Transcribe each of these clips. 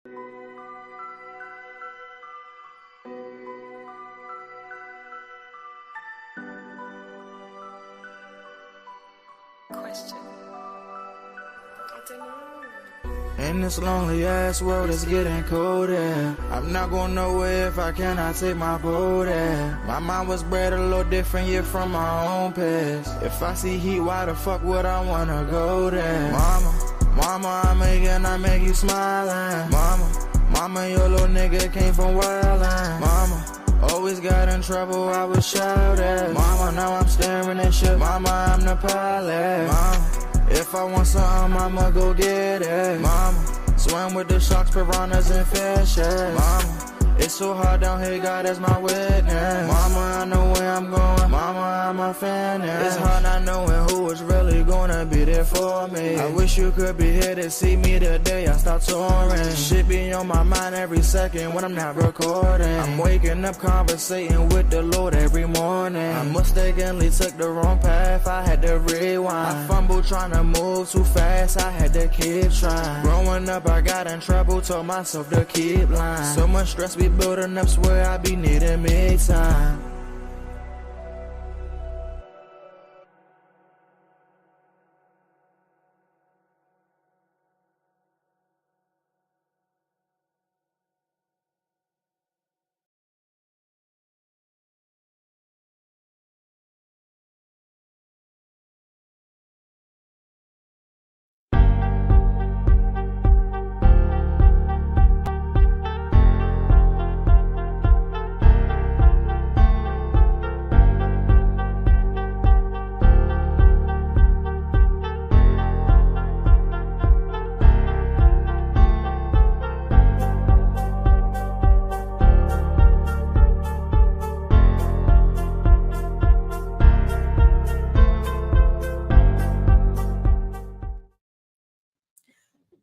In this lonely ass world, it's getting colder. I'm not going nowhere if I cannot take my boat there. My mind was bred a little different, yeah, from my own past. If I see heat, why the fuck would I wanna go there? Mama, I make you smile. Mama, your little nigga came from wildin'. Mama, always got in trouble, I was shouted. Mama, now I'm staring at shit. Mama, I'm the pilot. Mama, if I want something, I'ma go get it. Mama, swim with the sharks, piranhas, and fishes. Mama, it's so hard down here, God is my witness. Mama, I know where I'm going. Mama, I'm a fan. It's hard not knowing who is really gonna be there for me. I wish you could be here to see me the day I start touring. Shit be on my mind every second when I'm not recording. I'm waking up conversating with the Lord every morning. I mistakenly took the wrong path, I had to rewind. I fumbled trying to move too fast, I had to keep trying. Growing up, I got in trouble, told myself to keep lying. So much stress be building up, swear I be needing me time.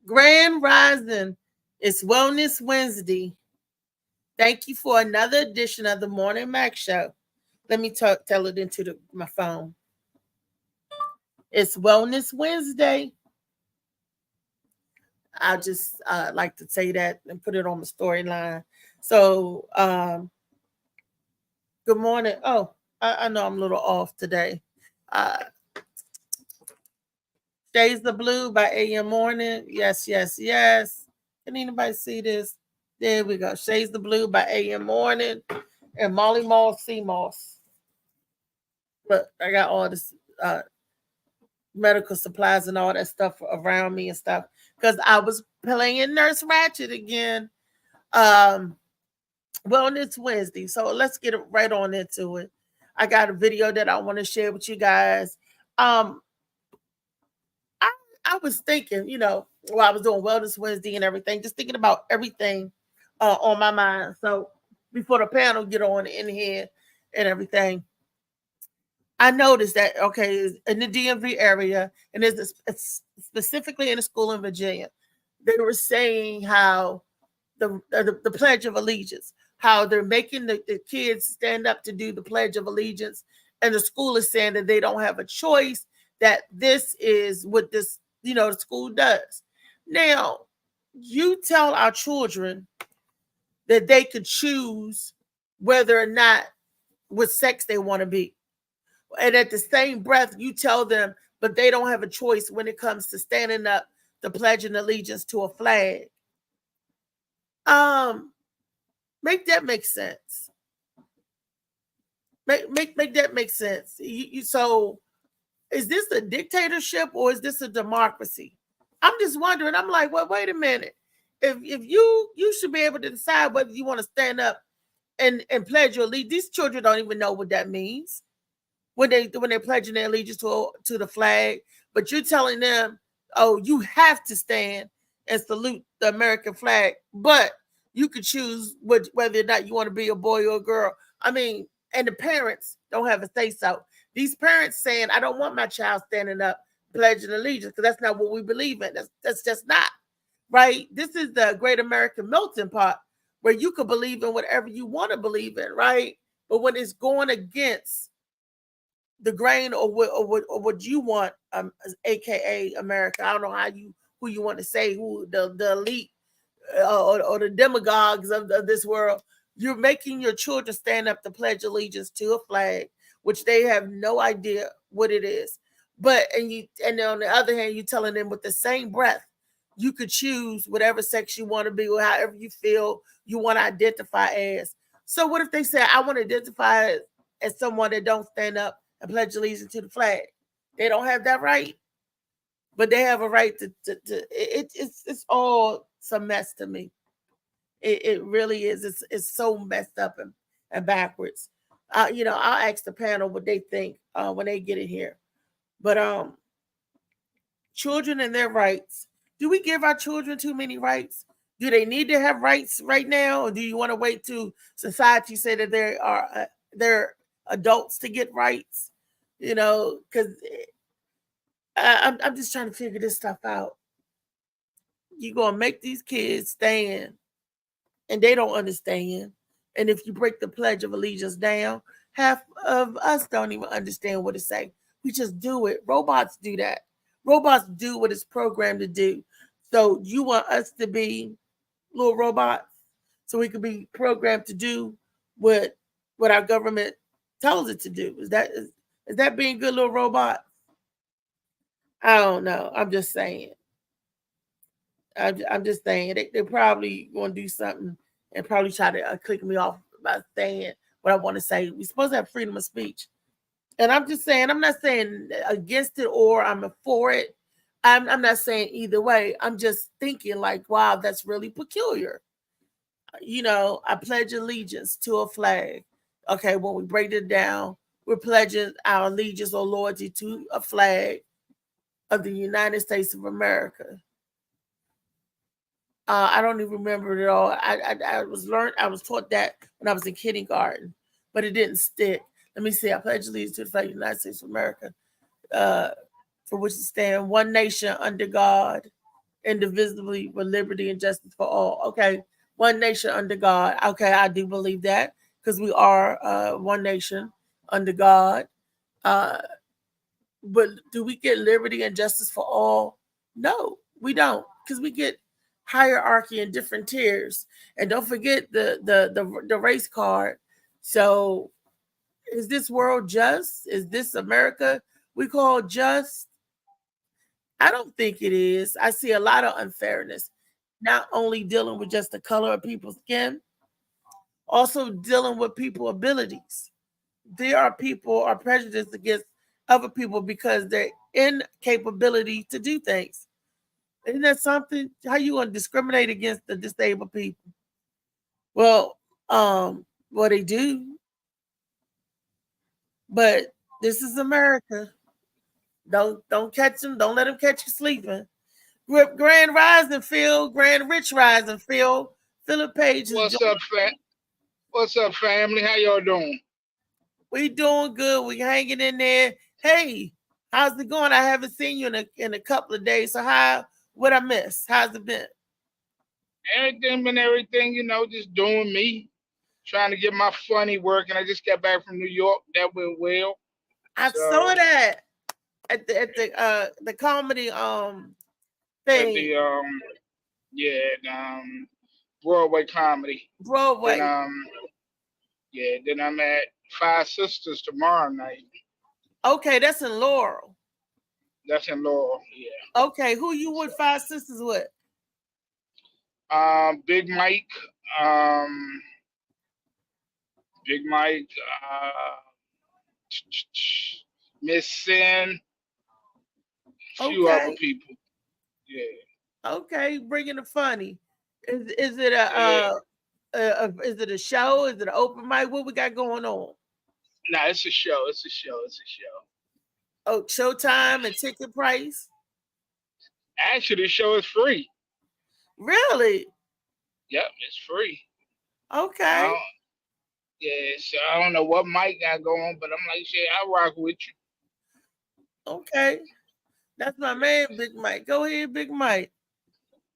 Grand Rising. It's Wellness Wednesday. Thank you for another edition of the Morning Mac Show. Let me tell it into my phone. It's Wellness Wednesday. I just like to say that and put it on the storyline. So, good morning. Oh, I know I'm a little off today. Shades the Blue by AM Morning. Yes, yes, yes. Can anybody see this? There we go. Shades the Blue by AM Morning and Molly Moss Sea Moss. But I got all this medical supplies and all that stuff around me and stuff because I was playing Nurse Ratched again. Wellness Wednesday. So let's get right on into it. I got a video that I want to share with you guys. I was thinking, while I was doing Wellness Wednesday and everything, just thinking about everything on my mind. So before the panel get on in here and everything, I noticed that, okay, in the DMV area, and it's specifically in a school in Virginia, they were saying how the Pledge of Allegiance, how they're making the kids stand up to do the Pledge of Allegiance, and the school is saying that they don't have a choice, that this is what the school does. Now, you tell our children that they could choose whether or not what sex they want to be. And at the same breath, you tell them, but they don't have a choice when it comes to standing up to pledging allegiance to a flag. Make that make sense. Make that make sense. So is this a dictatorship or is this a democracy? I'm just wondering. I'm like, well, wait a minute. If you should be able to decide whether you want to stand up and pledge your allegiance. These children don't even know what that means when they're pledging their allegiance to the flag. But you're telling them, oh, you have to stand and salute the American flag, but you could choose whether or not you want to be a boy or a girl. I mean, and the parents don't have a say so. These parents saying, I don't want my child standing up pledging allegiance because that's not what we believe in. That's just not right. This is the great American melting pot where you could believe in whatever you want to believe in, right? But when it's going against the grain or what you want, aka America, I don't know who you want to say, who the elite or the demagogues of this world. You're making your children stand up to pledge allegiance to a flag, which they have no idea what it is. But and on the other hand, you're telling them with the same breath, you could choose whatever sex you want to be or however you feel you want to identify as. So what if they say, I want to identify as someone that don't stand up and pledge allegiance to the flag? They don't have that right, but they have a right to it's all some mess to me. It really is. It's so messed up and backwards. I'll ask the panel what they think when they get in here. But children and their rights. Do we give our children too many rights? Do they need to have rights right now, or do you want to wait till society say that they're adults to get rights? Because I'm just trying to figure this stuff out. You're gonna make these kids stand, and they don't understand. And if you break the Pledge of Allegiance down, half of us don't even understand what it's saying. We just do it. Robots do that. Robots do what it's programmed to do. So you want us to be little robots so we can be programmed to do what our government tells it to do? Is that being good little robots? I don't know. I'm just saying. I'm just saying they're probably going to do something and probably try to click me off about saying what I want to say. We're supposed to have freedom of speech. And I'm just saying, I'm not saying against it or I'm for it. I'm not saying either way. I'm just thinking like, wow, that's really peculiar. I pledge allegiance to a flag. Okay, when we break it down, we're pledging our allegiance or loyalty to a flag of the United States of America. I don't even remember it all. I was taught that when I was in kindergarten, but it didn't stick. Let me see. I pledge allegiance to the flag of the United States of America, for which it stands one nation under God, indivisibly with liberty and justice for all. Okay, one nation under God. Okay, I do believe that because we are one nation under God. But do we get liberty and justice for all? No, we don't, because we get hierarchy in different tiers. And don't forget the race card. So is this world just? Is this America we call just? I don't think it is. I see a lot of unfairness, not only dealing with just the color of people's skin, also dealing with people's abilities. There are people are prejudiced against other people because their incapability to do things. Isn't that something? How you going to discriminate against the disabled people? Well, they do. But this is America. Don't catch them. Don't let them catch you sleeping. Grand Rising, Phil. Grand Rich Rising, Phil. Philip Page is What's up, What's up, family? How y'all doing? We doing good. We hanging in there. Hey, how's it going? I haven't seen you in a couple of days. So what I miss? How's it been? Everything, just doing me. Trying to get my funny work, and I just got back from New York. That went well. I saw that at the comedy thing. Broadway comedy. Broadway. Then I'm at Five Sisters tomorrow night. Okay, that's in Laurel. That's in Laurel, yeah. Okay, who you with Five Sisters with? Big Mike, Miss Sin, a few other people. Yeah. Okay, bringing the funny. Is it is it a show? Is it an open mic? What we got going on? No, it's a show. Oh, showtime and ticket price? Actually, the show is free. Really? Yep, it's free. Okay. So I don't know what Mike got going, but I'm like, shit, I'll rock with you. Okay. That's my man, Big Mike. Go ahead, Big Mike.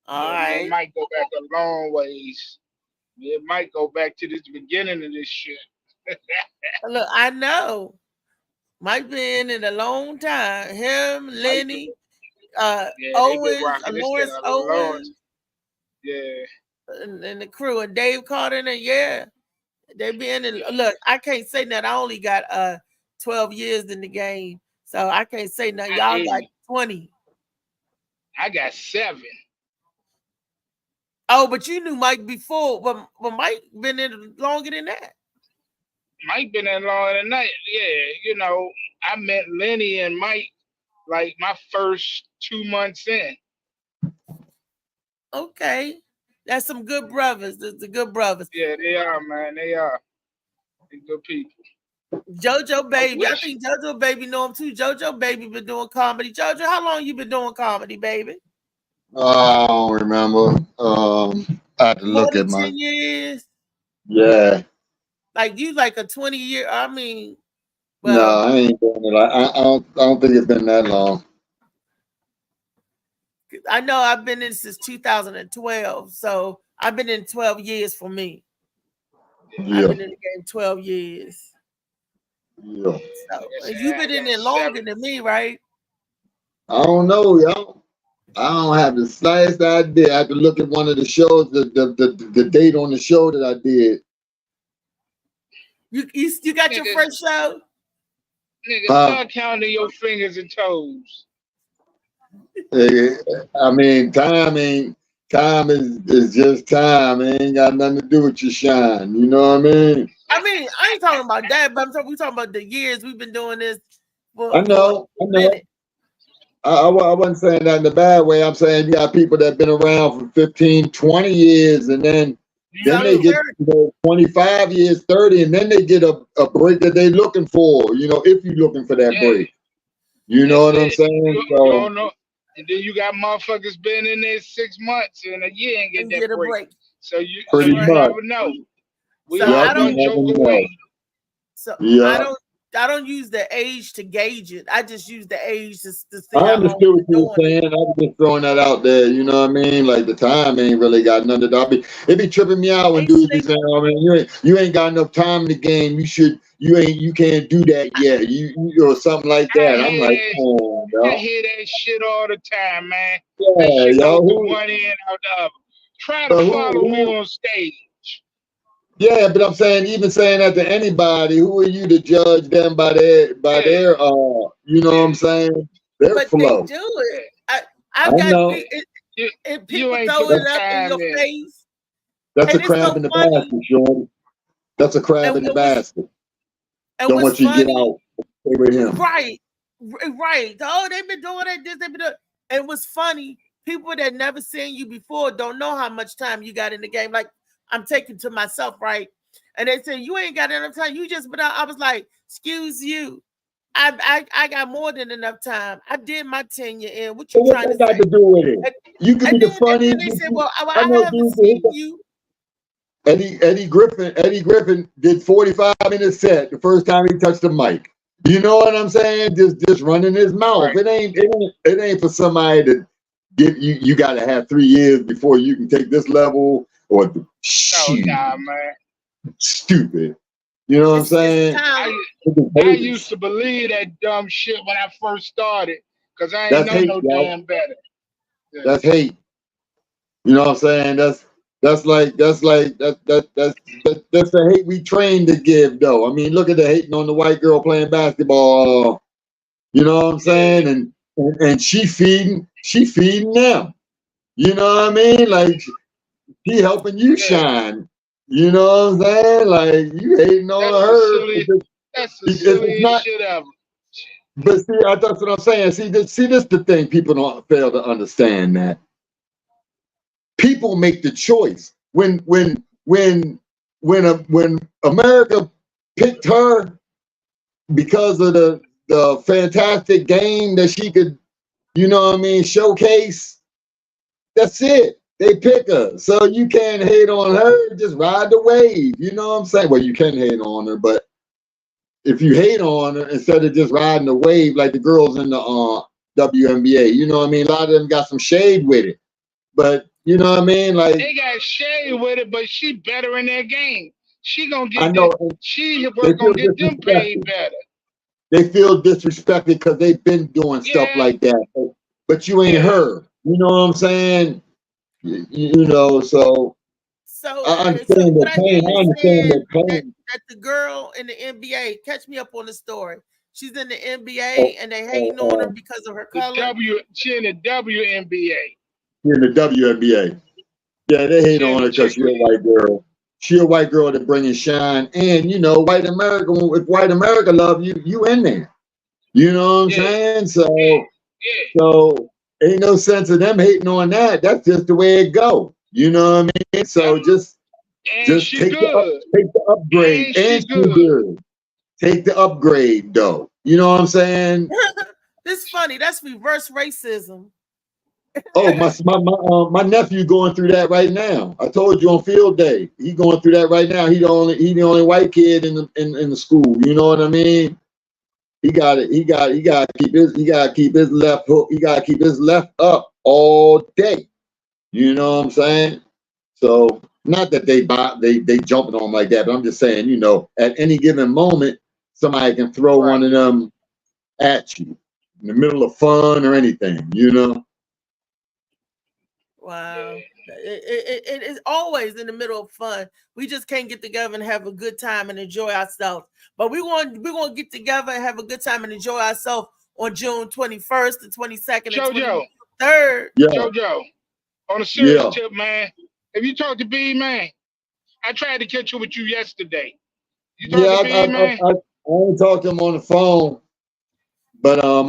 All right. It might go back a long ways. It might go back to the beginning of this shit. Look, I know. Mike been in a long time. Him, Lenny, Owens, Lawrence Owens. Yeah. and the crew and Dave Carter and yeah, they be in it. Look, I can't say that. I only got 12 years in the game, so I can't say nothing. Y'all got 20. I got 7. Oh, but you knew Mike before. But Mike been in longer than that. Mike been in longer than that. Yeah, you know, I met Lenny and Mike like my first 2 months in. Okay, that's some good brothers. That's the good brothers. Yeah, they are, man. They are. They're good people. JoJo Baby, I think JoJo Baby know him too. JoJo Baby been doing comedy. JoJo, how long you been doing comedy, baby? I don't remember. I have to More look than at my 10 years. Yeah. Like you, like a 20-year. I mean, No, I ain't doing it. I don't think it's been that long. I know I've been in since 2012, so I've been in 12 years for me. Yeah. I've been in the game 12 years. Yeah. So you've been in it longer than me, right? I don't know, y'all. I don't have the slightest idea. I have to look at one of the shows, the date on the show that I did. You got your first show? Nigga, start counting your fingers and toes. I mean, time is just time. It ain't got nothing to do with your shine. You know what I mean? I mean, I ain't talking about that, but we talking about the years we've been doing this. I know. I wasn't saying that in a bad way. I'm saying you got people that have been around for 15, 20 years, and then they get 25 years, 30, and then they get a break that they're looking for, if you're looking for that break. You know what I'm saying? So, no. And then you got motherfuckers been in there 6 months and a year and get that break. So you never know. We all don't joke away. So I don't use the age to gauge it. I just use the age to see I understood what you were saying. I was just throwing that out there. You know what I mean? Like the time ain't really got nothing to do. It be tripping me out when dudes be saying, "I mean, you ain't got enough time in the game. You can't do that yet. You or something like that." I'm like, oh, I hear that shit all the time, man. Yeah, yo. One end out the other. Try to follow me on stage. Yeah, but I'm saying, even saying that to anybody, who are you to judge them by their you know what I'm saying? Their flow. They do it. I got people throw it up in your face. That's a crab in the basket, Sean. That's a crab in the basket. Don't want you to get out with him. Right. Oh, they've been doing it. They've been doing it. And what's funny, people that never seen you before don't know how much time you got in the game. Like, I'm taking to myself, right? And they say, you ain't got enough time. You just been out. I was like, excuse you. I got more than enough time. I did my tenure in. What you trying to say? To do with it? You can be the funny. And they said, well, I haven't seen you. Eddie Griffin did 45 minutes set the first time he touched the mic. You know what I'm saying? Just running his mouth. Right. It ain't for somebody to get you. You got to have 3 years before you can take this level. Or nah, man. Stupid. You know what I'm saying? I used to believe that dumb shit when I first started because I ain't know no damn better. Yeah. That's hate. You know what I'm saying? That's the hate we trained to give, though. I mean, look at the hating on the white girl playing basketball. You know what I'm saying? And she feeding them. You know what I mean? Like, he helping you shine. You know what I'm saying? Like, you hating on her. That's the silliest shit ever. But see, that's what I'm saying. See, this the thing people don't fail to understand, that people make the choice. When America picked her because of the fantastic game that she could, you know what I mean, showcase, that's it. They pick her. So you can't hate on her, just ride the wave. You know what I'm saying? Well, you can hate on her, but if you hate on her, instead of just riding the wave like the girls in the WNBA, you know what I mean? A lot of them got some shade with it. But you know what I mean? Like, they got shade with it, but she better in their game. She gonna get gonna get them paid better. They feel disrespected because they've been doing stuff like that. But you ain't her. You know what I'm saying? You know, so I understand the pain. I understand the pain. That the girl in the NBA, catch me up on the story. She's in the NBA and they hating on her because of her color. She in the WNBA. She in the WNBA. Yeah, they hate on her because she's a white girl. She a white girl that bringing shine. And, you know, white America, if white America love you, you in there. You know what I'm saying? So ain't no sense of them hating on that. That's just the way it go. You know what I mean? So just take the upgrade. And she good. Take the upgrade, though. You know what I'm saying? This funny. That's reverse racism. Oh, my nephew going through that right now. I told you on field day. He going through that right now. He the only white kid in the school. You know what I mean? He got it. He got to keep his left hook. He got to keep his left up all day. You know what I'm saying? So not that they jumping on him like that, but I'm just saying, you know, at any given moment, somebody can throw one of them at you in the middle of fun or anything. You know. Wow. It is always in the middle of fun. We just can't get together and have a good time and enjoy ourselves. But we're going to get together and have a good time and enjoy ourselves on June 21st, the 22nd, and 23rd. Yeah. JoJo, on a serious tip, man. Have you talked to B, man? I tried to catch up with you yesterday. You talked to B, man? I only talked to him on the phone. But I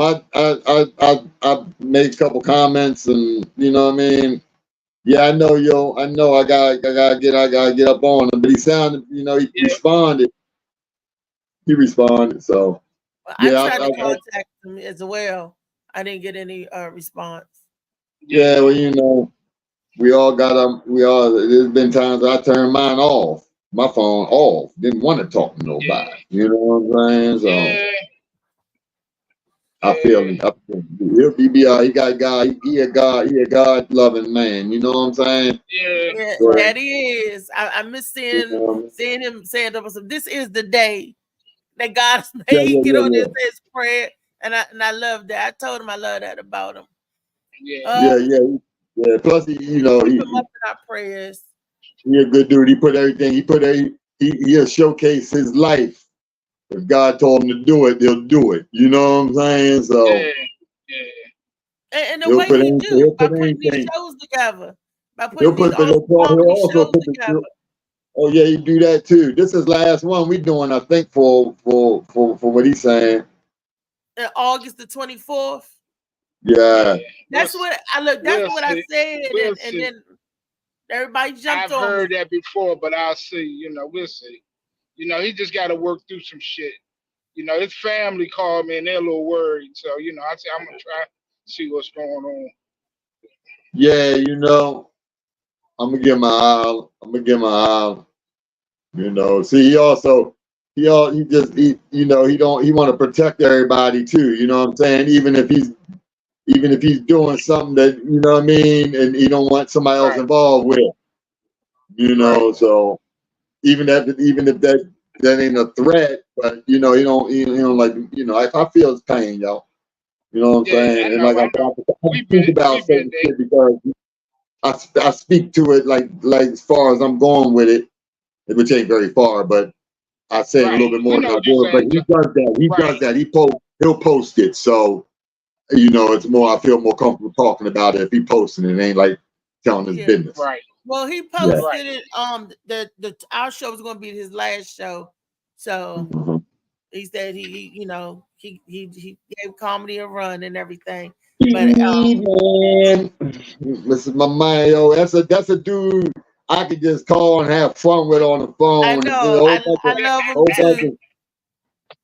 made a couple comments, and you know what I mean. Yeah, I know, I know. I gotta get up on him. But he sounded, you know, he responded. He responded. So I tried to contact him as well. I didn't get any response. Yeah, well, you know, there's been times I turned mine off, my phone off. Didn't want to talk to nobody. You know what I'm saying? So. I feel him. He got God. He a God loving man. You know what I'm saying? Yeah, so, that he is. I miss seeing him saying to us, "This is the day that God has made." Get on his prayer, and I love that. I told him I love that about him. Yeah. Plus, you know, he put him up in our prayers. He a good dude. He put everything. He'll showcase his life. If God told him to do it, he'll do it. You know what I'm saying? So and the way he do by putting these shows together, by putting these shows together. Oh yeah, he do that too. This is last one we doing, I think, for what he's saying. August the 24th. Yeah. That's what I look. That's what I said, and then everybody jumped on. I've heard that before, but I'll see. You know, we'll see. You know, he just got to work through some shit. You know, his family called me and they're a little worried. So, you know, I said, I'm going to try to see what's going on. Yeah, you know, I'm going to give my eye. You know, see, he want to protect everybody too. You know what I'm saying? Even if he's doing something that, you know what I mean, and he don't want somebody else involved with it. You know, so. Even if that ain't a threat, but you know, he don't like, you know, I feel his pain, y'all. You know what I'm saying? And like I think about certain shit because I speak to it like as far as I'm going with it, which ain't very far, but I say it a little bit more than I do. But he does that. He'll post it. So, you know, it's more, I feel more comfortable talking about it if he posting it. It ain't like telling his business. Right. Well, he posted it. Our show was going to be his last show, so he said he gave comedy a run and everything. But man, this is my man, yo. That's a dude I could just call and have fun with on the phone. I know. I love him too.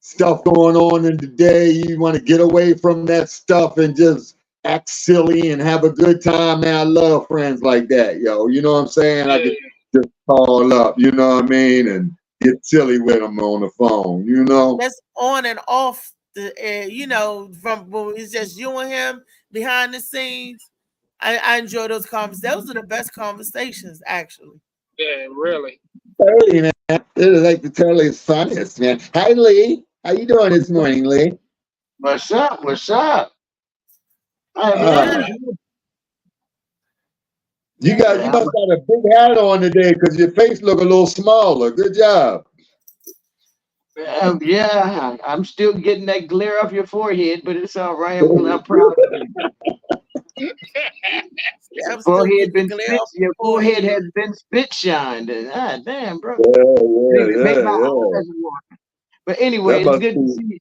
Stuff going on in the day, you want to get away from that stuff and just act silly and have a good time, man. I love friends like that, yo. You know what I'm saying? I could just call up, you know what I mean, and get silly with them on the phone, you know? That's on and off the air, you know, from when it's just you and him behind the scenes. I enjoy those conversations. Those are the best conversations, actually. Yeah, really. Hey, man. It is like the totally funniest, man. Hi, Lee. How you doing this morning, Lee? What's up? You Yeah. must got a big hat on today because your face look a little smaller. Good job. Yeah, I'm still getting that glare off your forehead, but it's all right. I'm proud of you. I'm still getting the glare off Your your forehead has forehead. been spit shined. And, damn, bro. Yeah, Make my yeah. eyes water. But anyway, That it's must good to be see you.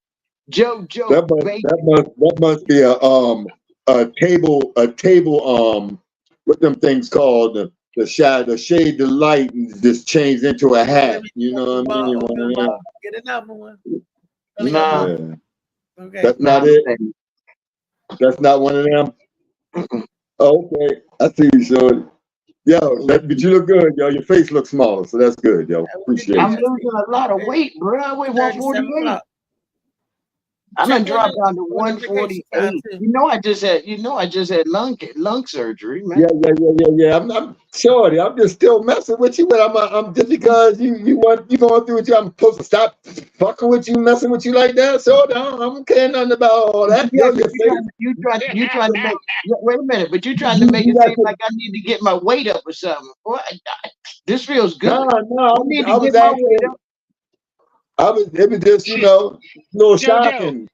Joe Bacon. that must be a table what them things called the shade the light and just changed into a Wait a hat. minute. You know what I mean? Open One the of ball. them. Get another one. Nah, Yeah. Okay. That's not I'm it. saying. That's not one of them. Mm-mm. Okay, I see you, Shorty. Yo, but you look good, yo. Your face looks smaller, so that's good, yo. Appreciate I'm it. losing a lot of weight, bro. I weigh 37 148. o'clock. I'm gonna Check drop down to on the vacation time 148. too. I just had lung surgery, man. Yeah. I'm Shorty. I'm just still messing with you, but I'm just because you going through with you. I'm supposed to stop fucking with you, messing with you like that. So I don't care nothing about all that. Yeah, Yo, but your face. you trying to make. Wait a minute, but you trying to make You it got seem like I need to get my weight up or something. Boy, this feels good. no. I need I to was get my weight actually. up. It was just Shit, a little JoJo, shocking.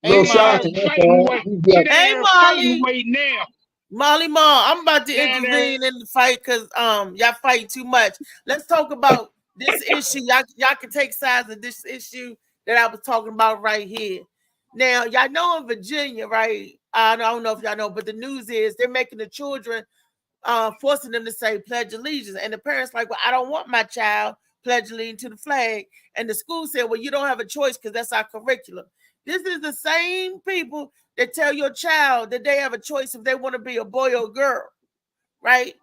A Hey little she down Molly. shocking. there That's fighting all. weight. She down Hey there fighting Molly. weight now. Molly Ma, I'm about to Down there. intervene in the fight because y'all fight too much. Let's talk about this issue. Y'all can take sides of this issue that I was talking about right here. Now, y'all know in Virginia, right? I don't know if y'all know, but the news is they're making the children forcing them to say pledge allegiance. And the parents like, well, I don't want my child pledge allegiance to the flag. And the school said, well, you don't have a choice because that's our curriculum. This is the same people that tell your child that they have a choice if they want to be a boy or a girl, right?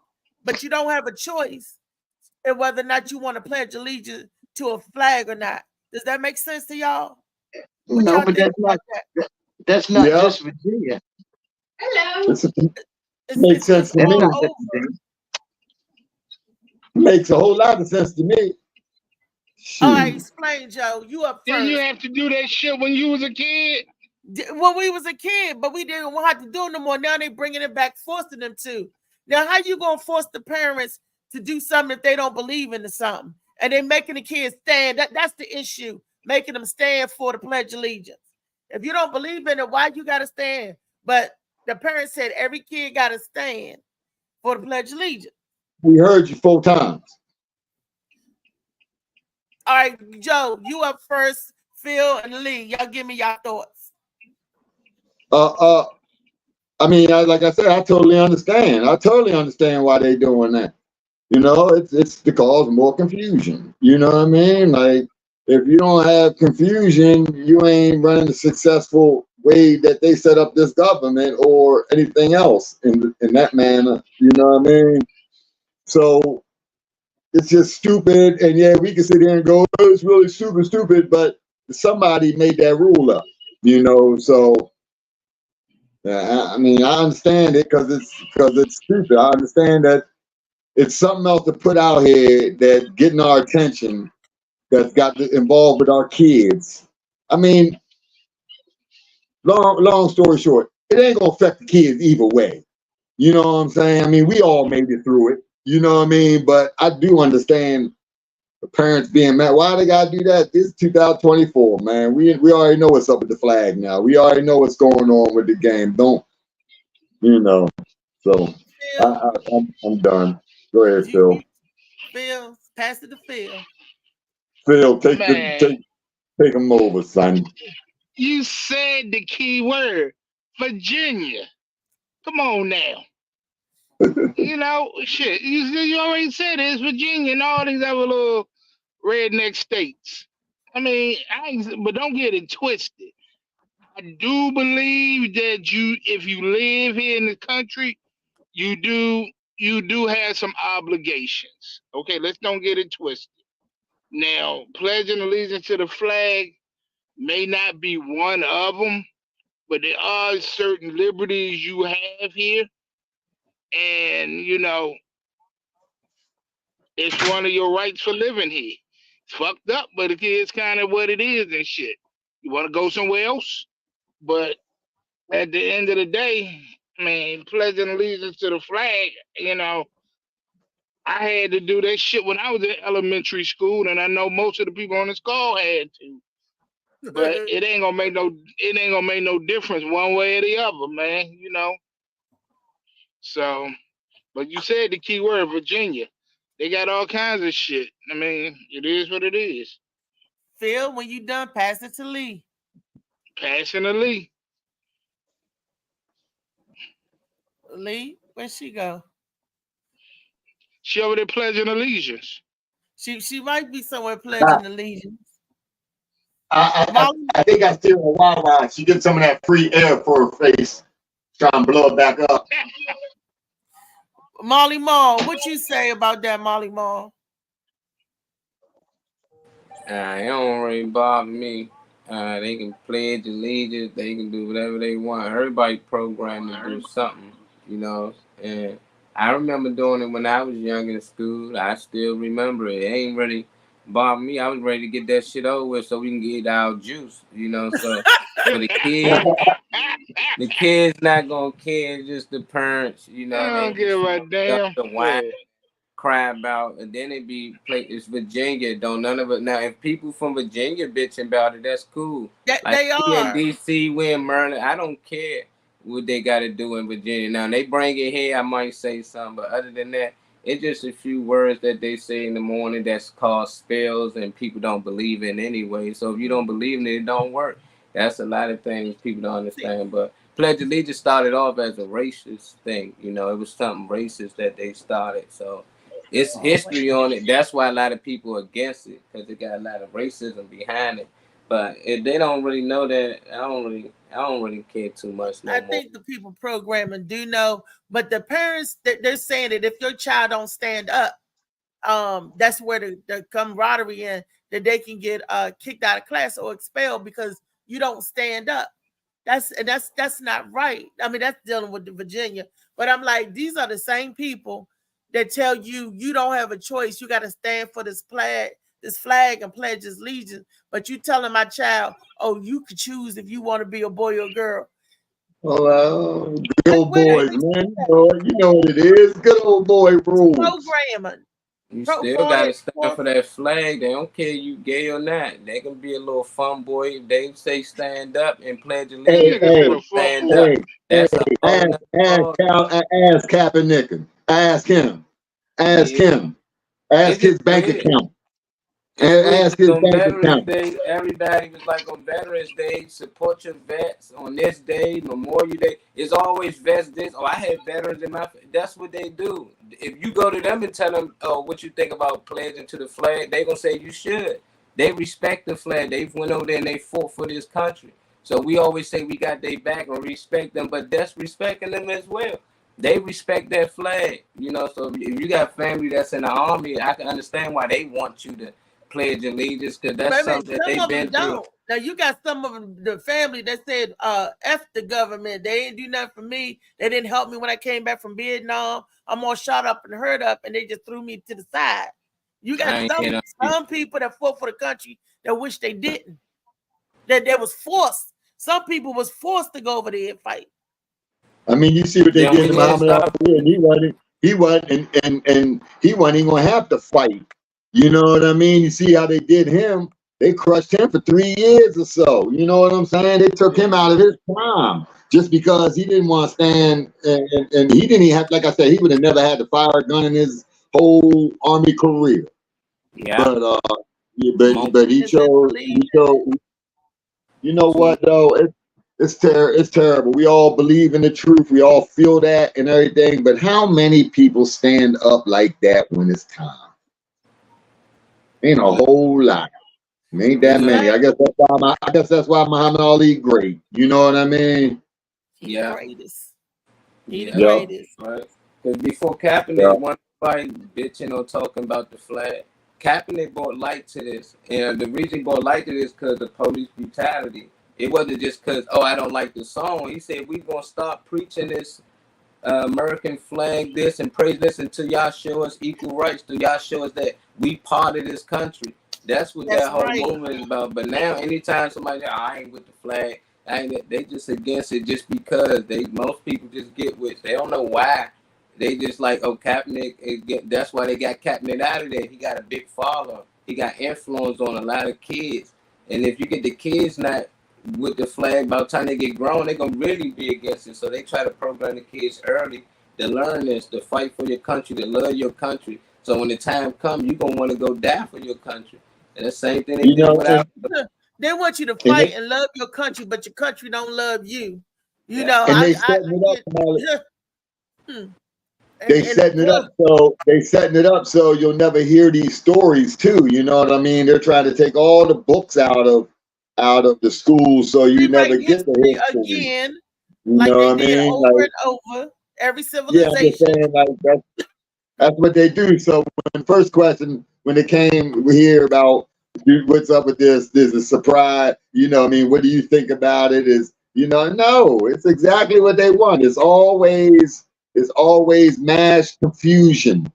But you don't have a choice in whether or not you want to pledge allegiance to a flag or not. Does that make sense to y'all? What No, y'all but think about that? that's not Yeah, just Virginia. makes sense It's to That's all me. not over. just Virginia. Makes a whole lot of sense to me. All right, Shoot. explain, Joe. You up Didn't you first. have to do that shit when you was a kid? When we was a kid, but we didn't want to do it no more. Now they bringing it back, forcing them to. Now, how you gonna force the parents to do something if they don't believe in something? And they making the kids stand. That's the issue. Making them stand for the Pledge of Allegiance. If you don't believe in it, why you gotta stand? But the parents said every kid gotta stand for the Pledge of Allegiance. We heard you 4 times. All right, Joe, you up first. Phil and Lee, y'all give me your thoughts. I mean, like I said, I totally understand. I totally understand why they doing that. You know, it's to cause more confusion. You know what I mean? Like, if you don't have confusion, you ain't running a successful way that they set up this government or anything else in that manner. You know what I mean? So it's just stupid. And yeah, we can sit here and go, oh, it's really stupid, but somebody made that rule up. You know, so I mean, I understand it because it's stupid. I understand that it's something else to put out here that getting our attention, that's got to involved with our kids. I mean, long story short, it ain't gonna affect the kids either way. You know what I'm saying? I mean, we all made it through it. You know what I mean? But I do understand the parents being mad. Why they gotta do that? This is 2024, man. We already know what's up with the flag now. We already know what's going on with the game. Don't you know? So Phil, I'm done. Go ahead, Phil. Phil, pass it to Phil. Phil, Man, take them over, son. you said the key word, Virginia. Come on now. You know, shit. You already said it. It's Virginia and all these other little redneck states. I mean, but don't get it twisted. I do believe that if you live here in the country, you do have some obligations. Okay, let's don't get it twisted. Now, pledging allegiance to the flag may not be one of them, but there are certain liberties you have here, and it's one of your rights for living here. It's fucked up, but it's kind of what it is and shit. You want to go somewhere else, but at the end of the day, I mean, pledging allegiance to the flag, you know, I had to do that shit when I was in elementary school, and I know most of the people on this call had to. But it ain't gonna make no difference one way or the other, man. You know. So, but you said the key word, Virginia. They got all kinds of shit. I mean, it is what it is. Phil, when you done, pass it to Lee. Passing to Lee. Lee, where'd she go? She over there pledging allegiance. She might be somewhere pledging allegiance. I think I see her a while. She gets some of that free air for her face, trying to blow it back up. Molly Mall, what you say about that, Molly Mall? It don't really bother me. They can pledge allegiance. They can do whatever they want. Everybody programmed to do something, you know. And I remember doing it when I was young in school. I still remember it. It ain't really bother me. I was ready to get that shit over with so we can get our juice, you know. So for the kids not gonna care. Just the parents, you know. I don't give a damn. The wine. Cry about, and then it be it's Virginia. Don't none of it now. If people from Virginia bitching about it, that's cool. Like they are in DC, we in Maryland. I don't care what they got to do in Virginia. Now they bring it here, I might say something, but other than that, it's just a few words that they say in the morning that's called spells, and people don't believe in anyway. So if you don't believe in it, it don't work. That's a lot of things people don't understand, but. Pledge of Allegiance started off as a racist thing, you know. It was something racist that they started, so. It's history on it. That's why a lot of people are against it, because it got a lot of racism behind it. But if they don't really know that, I don't really care too much no more. I think the people programming do know, but the parents, they're saying that if your child don't stand up, that's where the camaraderie in, that they can get kicked out of class or expelled because you don't stand up. That's not right. I mean, that's dealing with the Virginia. But I'm like, these are the same people that tell you don't have a choice. You got to stand for this flag and pledge allegiance. But you telling my child, oh, you could choose if you want to be a boy or a girl. Oh, good old boys, man. You know what it is. Good old boy rules. Programming. You still got to stand for that flag. They don't care you gay or not. They can be a little fun boy. If they say stand up and pledge allegiance, stand up. That's ask Kaepernick. Ask him. Ask him. Ask his bank account. Ask his bank account. Day, everybody was like on Veterans Day, support your vets. On this day, Memorial Day, it's always vets this. Oh, I had veterans in my. That's what they do. If you go to them and tell them, oh, what you think about pledging to the flag, they gonna say you should. They respect the flag. They went over there and they fought for this country. So we always say we got their back and respect them, but that's respecting them as well. They respect that flag, you know. So if you got family that's in the army, I can understand why they want you to pledge allegiance, because that's something that they've been through. Now you got some of the family that said, F the government. They didn't do nothing for me. They didn't help me when I came back from Vietnam. I'm all shot up and hurt up, and they just threw me to the side. You got some people that fought for the country that wish they didn't. That was forced. Some people was forced to go over there and fight. I mean, you see what they did to Muhammad Ali, and he wasn't even gonna have to fight. You know what I mean? You see how they did him? They crushed him for 3 years or so. You know what I'm saying? They took him out of his prime just because he didn't want to stand, and he didn't even have, like I said, he would have never had to fire a gun in his whole army career. Yeah. But he chose. You know what though? It's terrible. We all believe in the truth. We all feel that and everything. But how many people stand up like that when it's time? Ain't a whole lot. Ain't that many. I guess that's why Muhammad Ali great. You know what I mean? He the greatest. He the greatest. Right. Because before Kaepernick, one fight bitching or talking about the flag, Kaepernick brought light to this. And the reason he brought light to this because of police brutality. It wasn't just because, I don't like the song. He said, we're going to stop preaching this American flag, this, and praise this until y'all show us equal rights, till y'all show us that we part of this country. That's what that whole movement is about. But now, anytime somebody says, I ain't with the flag, And they just against it just because most people just get with. They don't know why. They just like, oh, Kaepernick. That's why they got Kaepernick out of there. He got a big follower. He got influence on a lot of kids. And if you get the kids not with the flag, by the time they get grown, they're gonna really be against it. So they try to program the kids early to learn this, to fight for your country, to love your country. So when the time comes, you're gonna want to go die for your country. And the same thing they You did know, without. They want you to fight and love your country, but your country don't love you. You Yeah. know, and they setting it up, Molly. They setting it up so you'll never hear these stories too. You know what I mean? They're trying to take all the books out of the schools, so you never get the history again, you like know they what I did mean? over Like, and over every yeah, civilization. I'm just saying, like that's what they do. So when the first question, when it came here about what's up with this is a surprise. You know what I mean? What do you think about it? Is, you know, no, it's exactly what they want. It's always mass confusion.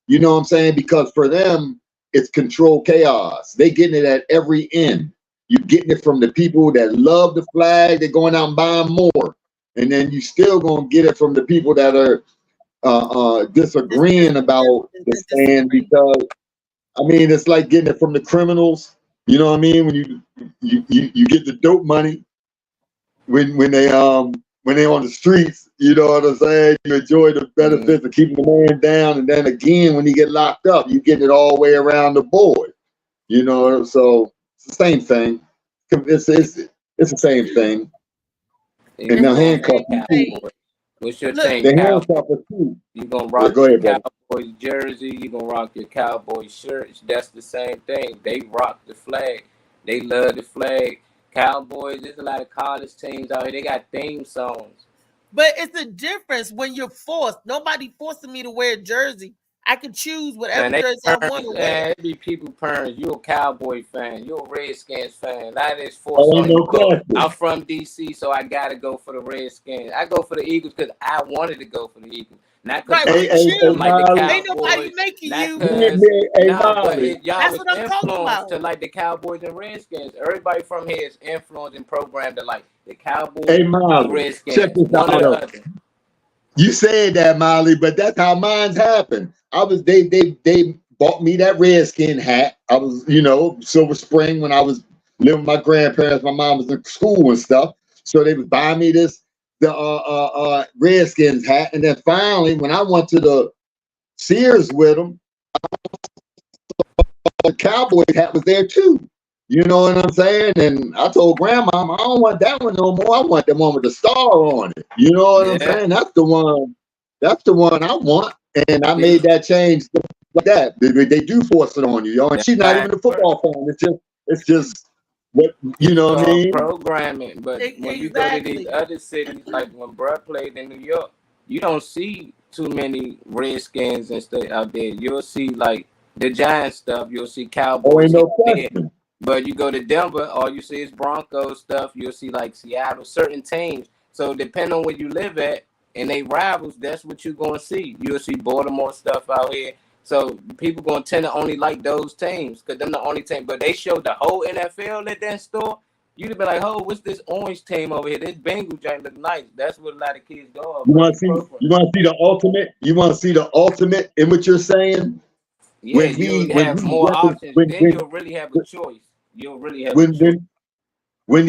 You know what I'm saying? Because for them, it's control chaos. They getting it at every end. You're getting it from the people that love the flag. They're going out and buying more. And then you still going to get it from the people that are disagreeing about the stand, because I mean, it's like getting it from the criminals. You know what I mean? When you get the dope money when they on the streets, you know what I'm saying? You enjoy the benefits of keeping the man down, and then again when he get locked up, you get it all the way around the board. You know, so it's the same thing. It's the same thing. And the handcuff too. What's your thing? The handcuff too. You gonna rock your Cowboys jersey, you gonna rock your Cowboys shirts. That's the same thing. They rock the flag. They love the flag. Cowboys, there's a lot of college teams out here. They got theme songs. But it's a difference when you're forced. Nobody forcing me to wear a jersey. I can choose whatever jersey I want to wear. It be people parents. You a Cowboy fan. You a Redskins fan. That is forced on you. I'm from DC, so I gotta go for the Redskins. I go for the Eagles because I wanted to go for the Eagles. Not because ain't nobody making you. Y'all was influenced to like the Cowboys and Redskins. Everybody from here is influenced and programmed to like the Cowboys and Redskins. Check this out. You said that, Molly, but that's how mine's happened. They bought me that Redskin hat. I was, you know, Silver Spring when I was living with my grandparents. My mom was in school and stuff, so they was buying me the Redskins hat. And then finally, when I went to the Sears with them, the Cowboys hat was there too. You know what I'm saying? And I told Grandma, I don't want that one no more. I want the one with the star on it. You know what I'm saying? That's the one. That's the one I want. And I made that change like that. They do force it on you, yo. And she's not even a football fan. It's just what, you know what I mean? Programming. But when you go to these other cities, like when Brett played in New York, you don't see too many Redskins and stuff out there. You'll see like the Giants stuff. You'll see Cowboys. Oh, ain't no question. But you go to Denver, all you see is Broncos stuff. You'll see like Seattle, certain teams. So depending on where you live at and they rivals, that's what you're going to see. You'll see Baltimore stuff out here. So people going to tend to only like those teams because they're the only team. But they showed the whole NFL at that store. You'd be like, oh, what's this orange team over here? This Bengal giant look nice. That's what a lot of kids go off. You want to see the ultimate? You want to see the ultimate in what you're saying? Yeah, you'll have more options. Then you'll really have a choice. You'll really have a choice. When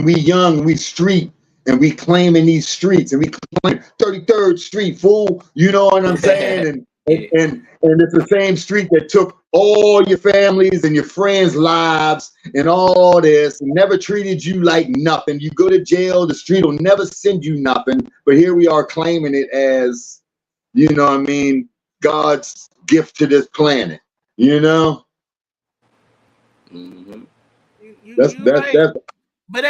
we young, we street, and we claim in these streets, and we claim 33rd Street, fool. You know what I'm saying? And it's the same street that took all your families and your friends' lives and all this, and never treated you like nothing. You go to jail, the street will never send you nothing. But here we are claiming it as, you know what I mean, God's gift to this planet, you know. Mm-hmm. That's but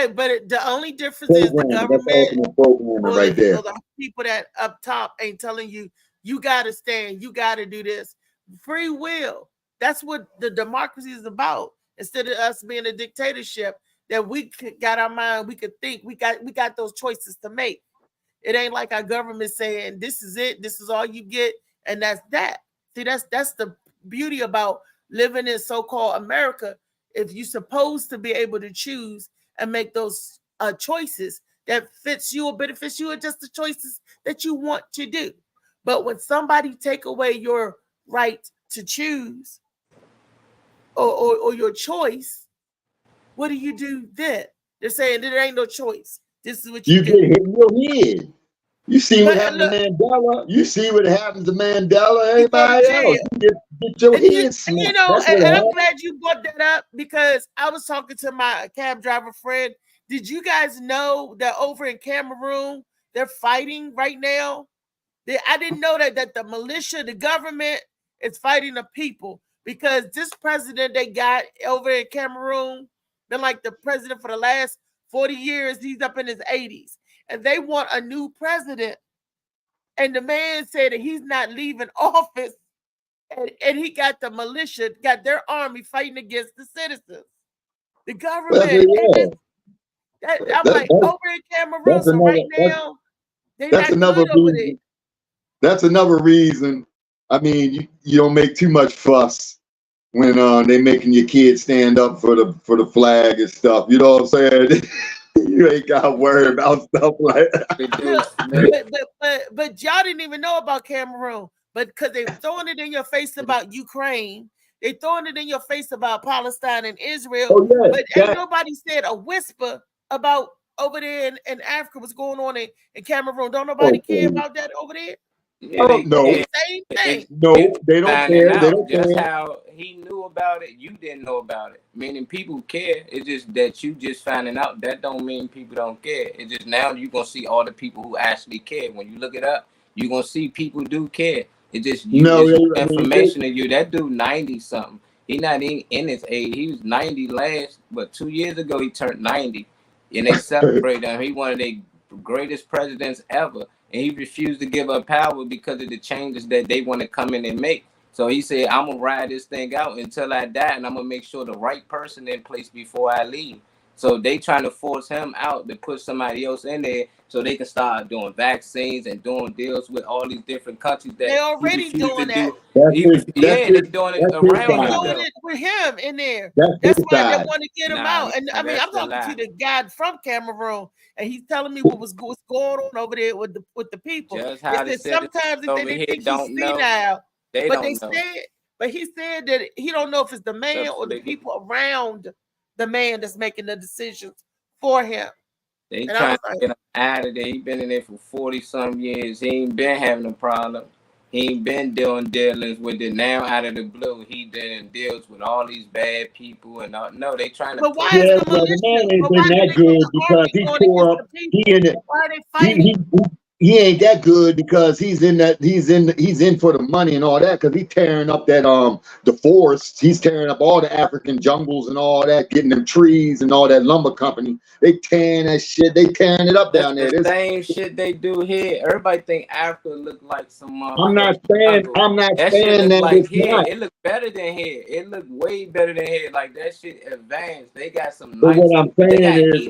the only difference is the government or right there. the people that up top ain't telling you got to stand, you got to do this. Free will. That's what the democracy is about. Instead of us being a dictatorship, that we got our mind, we could think, we got those choices to make. It ain't like our government saying this is it, this is all you get, and that's that. See, that's the beauty about living in so-called America. If you're supposed to be able to choose and make those choices that fits you or benefits you, or just the choices that you want to do. But when somebody take away your right to choose or your choice, what do you do then? They're saying there ain't no choice. This is what you do. Get hit in your head. You see what happened to Mandela. You see what happens to Mandela. Everybody else, you get your head smacked. You know, and I'm glad you brought that up, because I was talking to my cab driver friend. Did you guys know that over in Cameroon they're fighting right now? I didn't know that the militia, the government, is fighting the people, because this president they got over in Cameroon been like the president for the last 40 years. He's up in his 80s, and they want a new president. And the man said that he's not leaving office, and he got the militia, got their army fighting against the citizens, the government. I'm like, over in Cameroon, so right now, that's another reason. That's another reason. I mean, you don't make too much fuss when they making your kids stand up for the flag and stuff. You know what I'm saying? You ain't got to worry about stuff like that. But y'all didn't even know about Cameroon, but because they're throwing it in your face about Ukraine, they throwing it in your face about Palestine and Israel. Oh, yeah, but ain't nobody said a whisper about over there in Africa, what's going on in Cameroon. Don't nobody care about that over there? Yeah, no. Same thing. No, they don't care. They don't just care. how he knew about it, you didn't know about it. Meaning people care. It's just that you just finding out. That don't mean people don't care. It's just now you're gonna see all the people who actually care. When you look it up, you're gonna see people do care. It's just information to you. That dude 90 something. He not in his age. He was 90 but 2 years ago he turned 90, and they celebrate him. He one of the greatest presidents ever. And he refused to give up power because of the changes that they want to come in and make. So he said, I'm going to ride this thing out until I die, and I'm going to make sure the right person in place before I leave. So they trying to force him out to put somebody else in there so they can start doing vaccines and doing deals with all these different countries. That they're already doing that. They're doing it around him. Doing it with him in there. That's why they want to get him out. And I mean, I'm talking to the guy from Cameroon, and he's telling me what's going on over there with the people. Just how they sometimes they think he's senile, but he said that he don't know if it's the man or the people around the man that's making the decisions for him. They trying to get him out of there. He been in there for 40-some years. He ain't been having a problem. He ain't been doing dealings with it. Now out of the blue, he doing deals with all these bad people and all. No, they trying to. But why is the man ain't been that good because he tore up. He in it. Why are they fighting? He ain't that good because he's in for the money and all that, because he's tearing up that the forests. He's tearing up all the African jungles and all that, getting them trees and all that lumber company. They tearing that shit. They tearing it up down there. The same shit they do here. Everybody think Africa look like some. I'm not saying that like here. It look better than here. It look way better than here. Like that shit advanced. They got some. But what I'm saying is,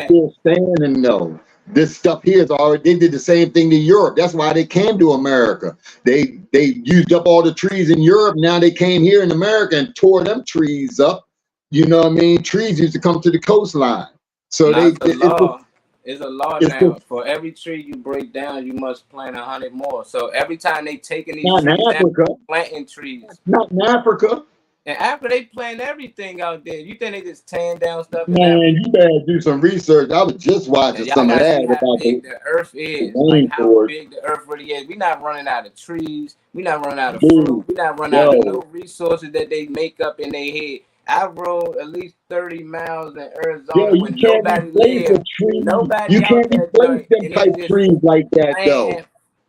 still standing though. This stuff here is already. They did the same thing to Europe. That's why they came to America. They used up all the trees in Europe. Now they came here in America and tore them trees up. You know what I mean? Trees used to come to the coastline. So it's a law now. For every tree you break down, you must plant 100 more. So every time they taking these trees down, planting trees. Not in Africa. And after they plant everything out there, you think they just tearing down stuff? Man, you better do some research. I was just watching some of that about how big the earth is, like how big the earth really is. We're not running out of trees. We're not running out of fruit. We're not running out of no resources that they make up in their head. I rode at least 30 miles in Arizona when nobody lived. Nobody you can't replace them type trees like that, though.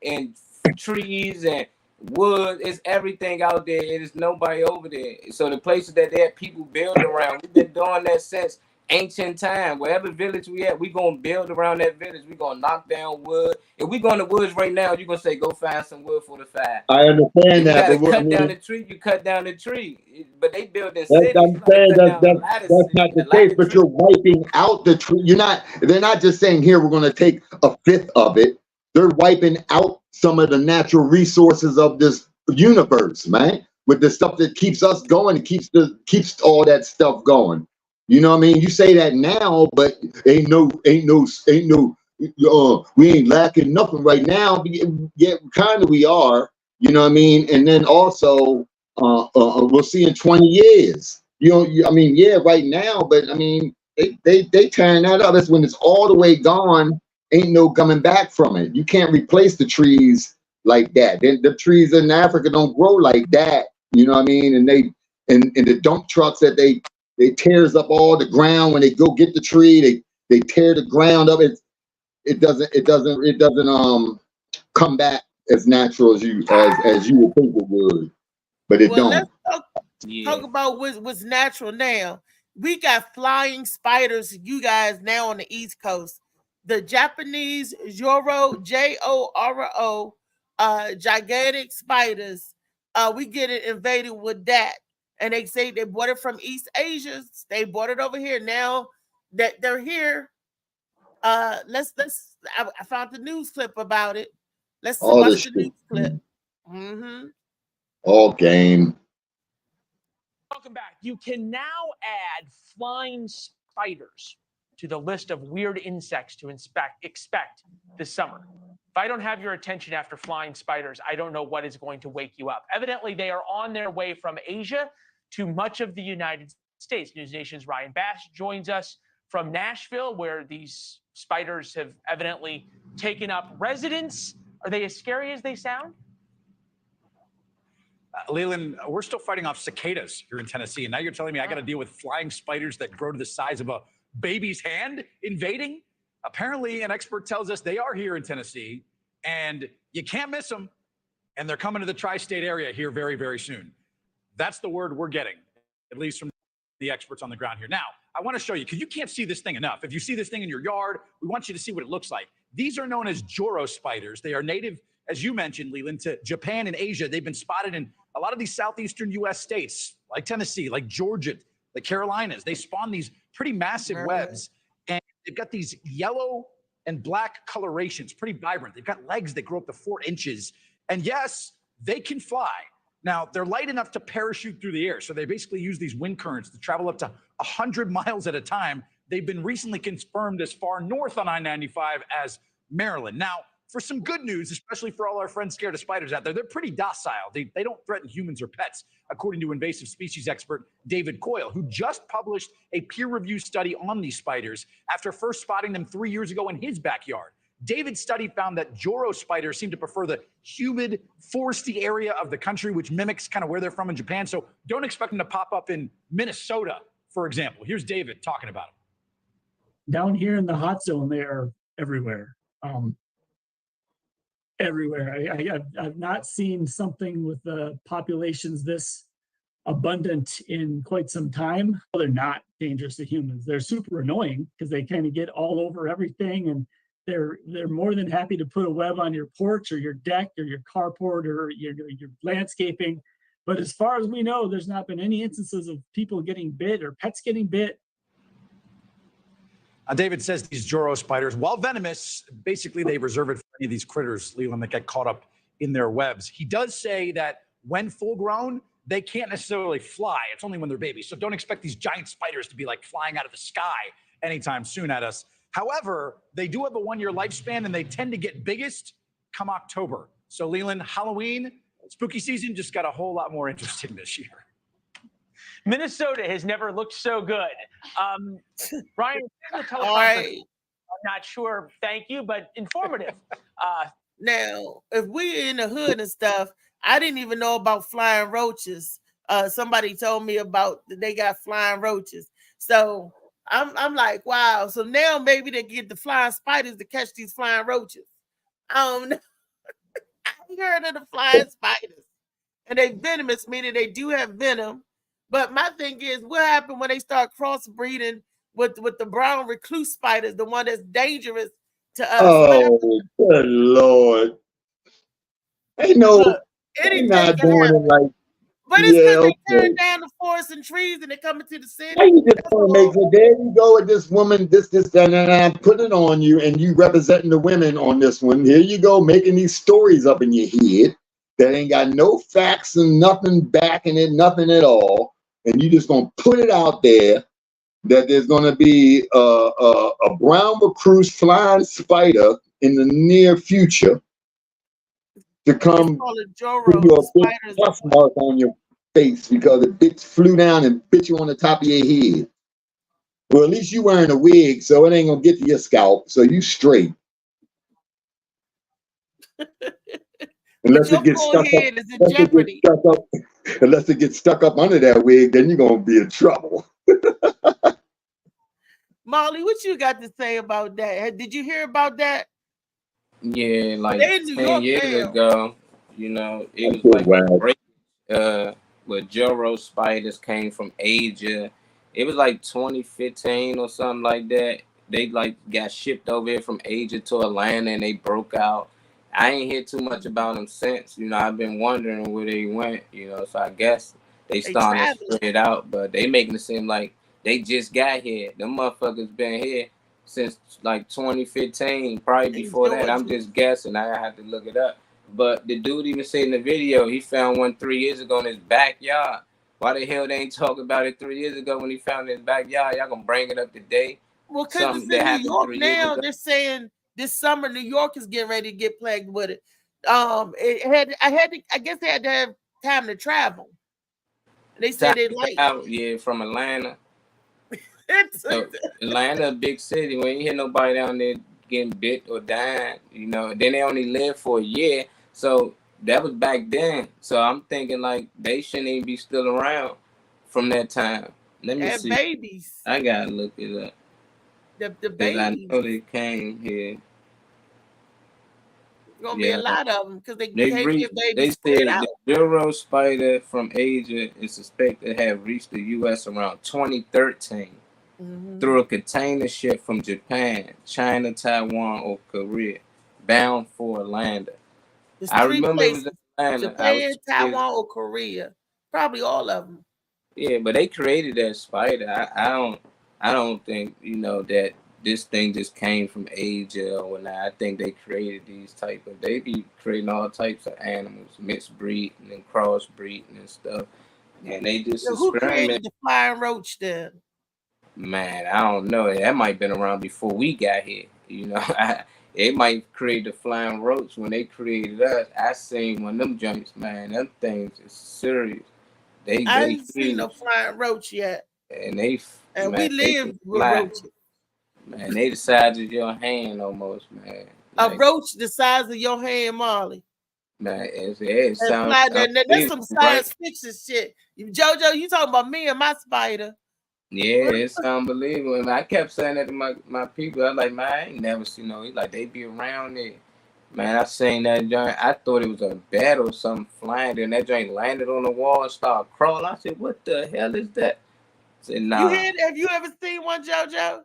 And trees and wood, is everything out there. It is nobody over there. So the places that they have people build around, we've been doing that since ancient time. Wherever village we at, we gonna build around that village. We gonna knock down wood. If we go in the woods right now, you're gonna say go find some wood for the fire. I understand that. You cut down the tree, you cut down the tree. But they building cities. I'm saying that's not the case, but you're wiping out the tree. They're not just saying here we're gonna take a fifth of it. They're wiping out some of the natural resources of this universe, man, with the stuff that keeps us going, keeps all that stuff going. You know what I mean? You say that now, but ain't no. We ain't lacking nothing right now. Yeah, kind of we are. You know what I mean? And then also, we'll see in 20 years. I mean, yeah, right now, but I mean, they tearing that up. That's when it's all the way gone. Ain't no coming back from it. You can't replace the trees like that. The trees in Africa don't grow like that. You know what I mean? And the dump trucks that they tears up all the ground when they go get the tree. They tear the ground up. It doesn't come back as natural as you would think it would, but it don't. Let's talk about what's natural now. We got flying spiders, you guys, now on the East Coast. The Japanese Joro, Joro, gigantic spiders. We get it invaded with that. And they say they bought it from East Asia. They bought it over here. Now that they're here, I found the news clip about it. Let's watch the news clip. Mm-hmm. All game. Welcome back. You can now add flying spiders to the list of weird insects to expect this summer. If I don't have your attention after flying spiders, I don't know what is going to wake you up. Evidently, they are on their way from Asia to much of the United States. News Nation's Ryan Bash joins us from Nashville, where these spiders have evidently taken up residence. Are they as scary as they sound? Leland, we're still fighting off cicadas here in Tennessee, and now you're telling me I got to deal with flying spiders that grow to the size of a baby's hand invading? Apparently, an expert tells us they are here in Tennessee, and you can't miss them, and they're coming to the tri-state area here very, very soon. That's the word we're getting, at least from the experts on the ground here. Now, I want to show you, because you can't see this thing enough. If you see this thing in your yard, we want you to see what it looks like. These are known as Joro spiders. They are native, as you mentioned, Leland, to Japan and Asia. They've been spotted in a lot of these southeastern U.S. states, like Tennessee, like Georgia, the Carolinas. They spawn these pretty massive webs, and they've got these yellow and black colorations, pretty vibrant. They've got legs that grow up to 4 inches. And yes, they can fly. Now, they're light enough to parachute through the air, so they basically use these wind currents to travel up to 100 miles at a time. They've been recently confirmed as far north on I-95 as Maryland. Now, for some good news, especially for all our friends scared of spiders out there, they're pretty docile. They don't threaten humans or pets, according to invasive species expert David Coyle, who just published a peer-reviewed study on these spiders after first spotting them 3 years ago in his backyard. David's study found that Joro spiders seem to prefer the humid, foresty area of the country, which mimics kind of where they're from in Japan. So don't expect them to pop up in Minnesota, for example. Here's David talking about them. Down here in the hot zone, they are everywhere. Everywhere. I've not seen something with the populations this abundant in quite some time. Well, they're not dangerous to humans. They're super annoying because they kind of get all over everything, and they're more than happy to put a web on your porch or your deck or your carport or your landscaping. But as far as we know, there's not been any instances of people getting bit or pets getting bit. David says these Joro spiders, while venomous, basically they reserve it for any of these critters, Leland, that get caught up in their webs. He does say that when full grown, they can't necessarily fly. It's only when they're babies. So don't expect these giant spiders to be like flying out of the sky anytime soon at us. However, they do have a 1-year lifespan, and they tend to get biggest come October. So Leland, Halloween, spooky season just got a whole lot more interesting this year. Minnesota has never looked so good. Brian, the teleconference, right. I'm not sure, thank you, but informative. Now, if we're in the hood and stuff, I didn't even know about flying roaches. Somebody told me about they got flying roaches. So I'm like, wow. So now maybe they get the flying spiders to catch these flying roaches. I don't know. I heard of the flying spiders. And they venomous, meaning they do have venom. But my thing is, what happened when they start crossbreeding with the brown recluse spiders, the one that's dangerous to us? Oh, good Lord. Ain't no, anything not doing it like. But it's because they turn down the forests and trees and they come into the city. How you just want to make it? There you go with this woman, this, and I'm putting it on you, and you representing the women on this one. Here you go, making these stories up in your head that ain't got no facts and nothing backing it, nothing at all. And you just gonna put it out there that there's going to be a brown recluse flying spider in the near future to come Call it put Joro. you a big Spiders. puff mark on your face because the bitch flew down and bit you on the top of your head. Well, at least you wearing a wig, so it ain't gonna get to your scalp, so you straight. Unless Your it gets stuck up, forehead is in jeopardy. unless it gets stuck up under that wig, then you're gonna be in trouble. Molly, what you got to say about that? Did you hear about that? Yeah, like They in New 10 York years now. ago, you know, it That's was like wild. a break, where Joro spiders came from Asia. It was like 2015 or something like that. They like got shipped over here from Asia to Atlanta and they broke out. I ain't hear too much about them since. You know, I've been wondering where they went, you know, so I guess they starting to traveling. spread out, but they making it seem like they just got here. Them motherfuckers been here since like 2015, probably before that. I'm just guessing. I have to look it up. But the dude even said in the video he found one 3 years ago in his backyard. Why the hell they ain't talk about it 3 years ago when he found it in his backyard? Y'all gonna bring it up today? Well, because it's in New York now. They're saying this summer New York is getting ready to get plagued with it. I guess they had to have time to travel. They said they like from Atlanta. So, Atlanta, a big city. We ain't hear nobody down there getting bit or dying, you know. Then they only lived for a year, so that was back then. So I'm thinking like they shouldn't even be still around from that time. Let me see. Babies. I gotta look it up. The babies. I know they came here. Gonna be a lot of them because they They said the Joro spider from Asia is suspected to have reached the U.S. around 2013 through a container ship from Japan, China, Taiwan, or Korea, bound for Atlanta. I remember it was in Atlanta. Japan, Taiwan, or Korea. Probably all of them. Yeah, but they created that spider. I don't think, you know, that this thing just came from Asia or whatnot. I think they created they be creating all types of animals, mixed breeding and crossbreeding and stuff. And they just who created the flying roach then? Man, I don't know. That might have been around before we got here. You know, it might create the flying roach when they created us. I seen one of them joints, man. Them things is serious. I ain't seen no flying roach yet. And we live with roaches. Man, they the size of your hand almost, man. A roach the size of your hand, Molly. Man, it sounds. That's some science fiction shit. JoJo, you talking about me and my spider? Yeah, it's unbelievable. And I kept saying that to my people. I was like, man, I ain't never seen no. Like they be around there. Man, I seen that joint. I thought it was a bat or something flying there, and that joint landed on the wall and started crawling. I said, what the hell is that? I said, nah. Have you ever seen one, JoJo?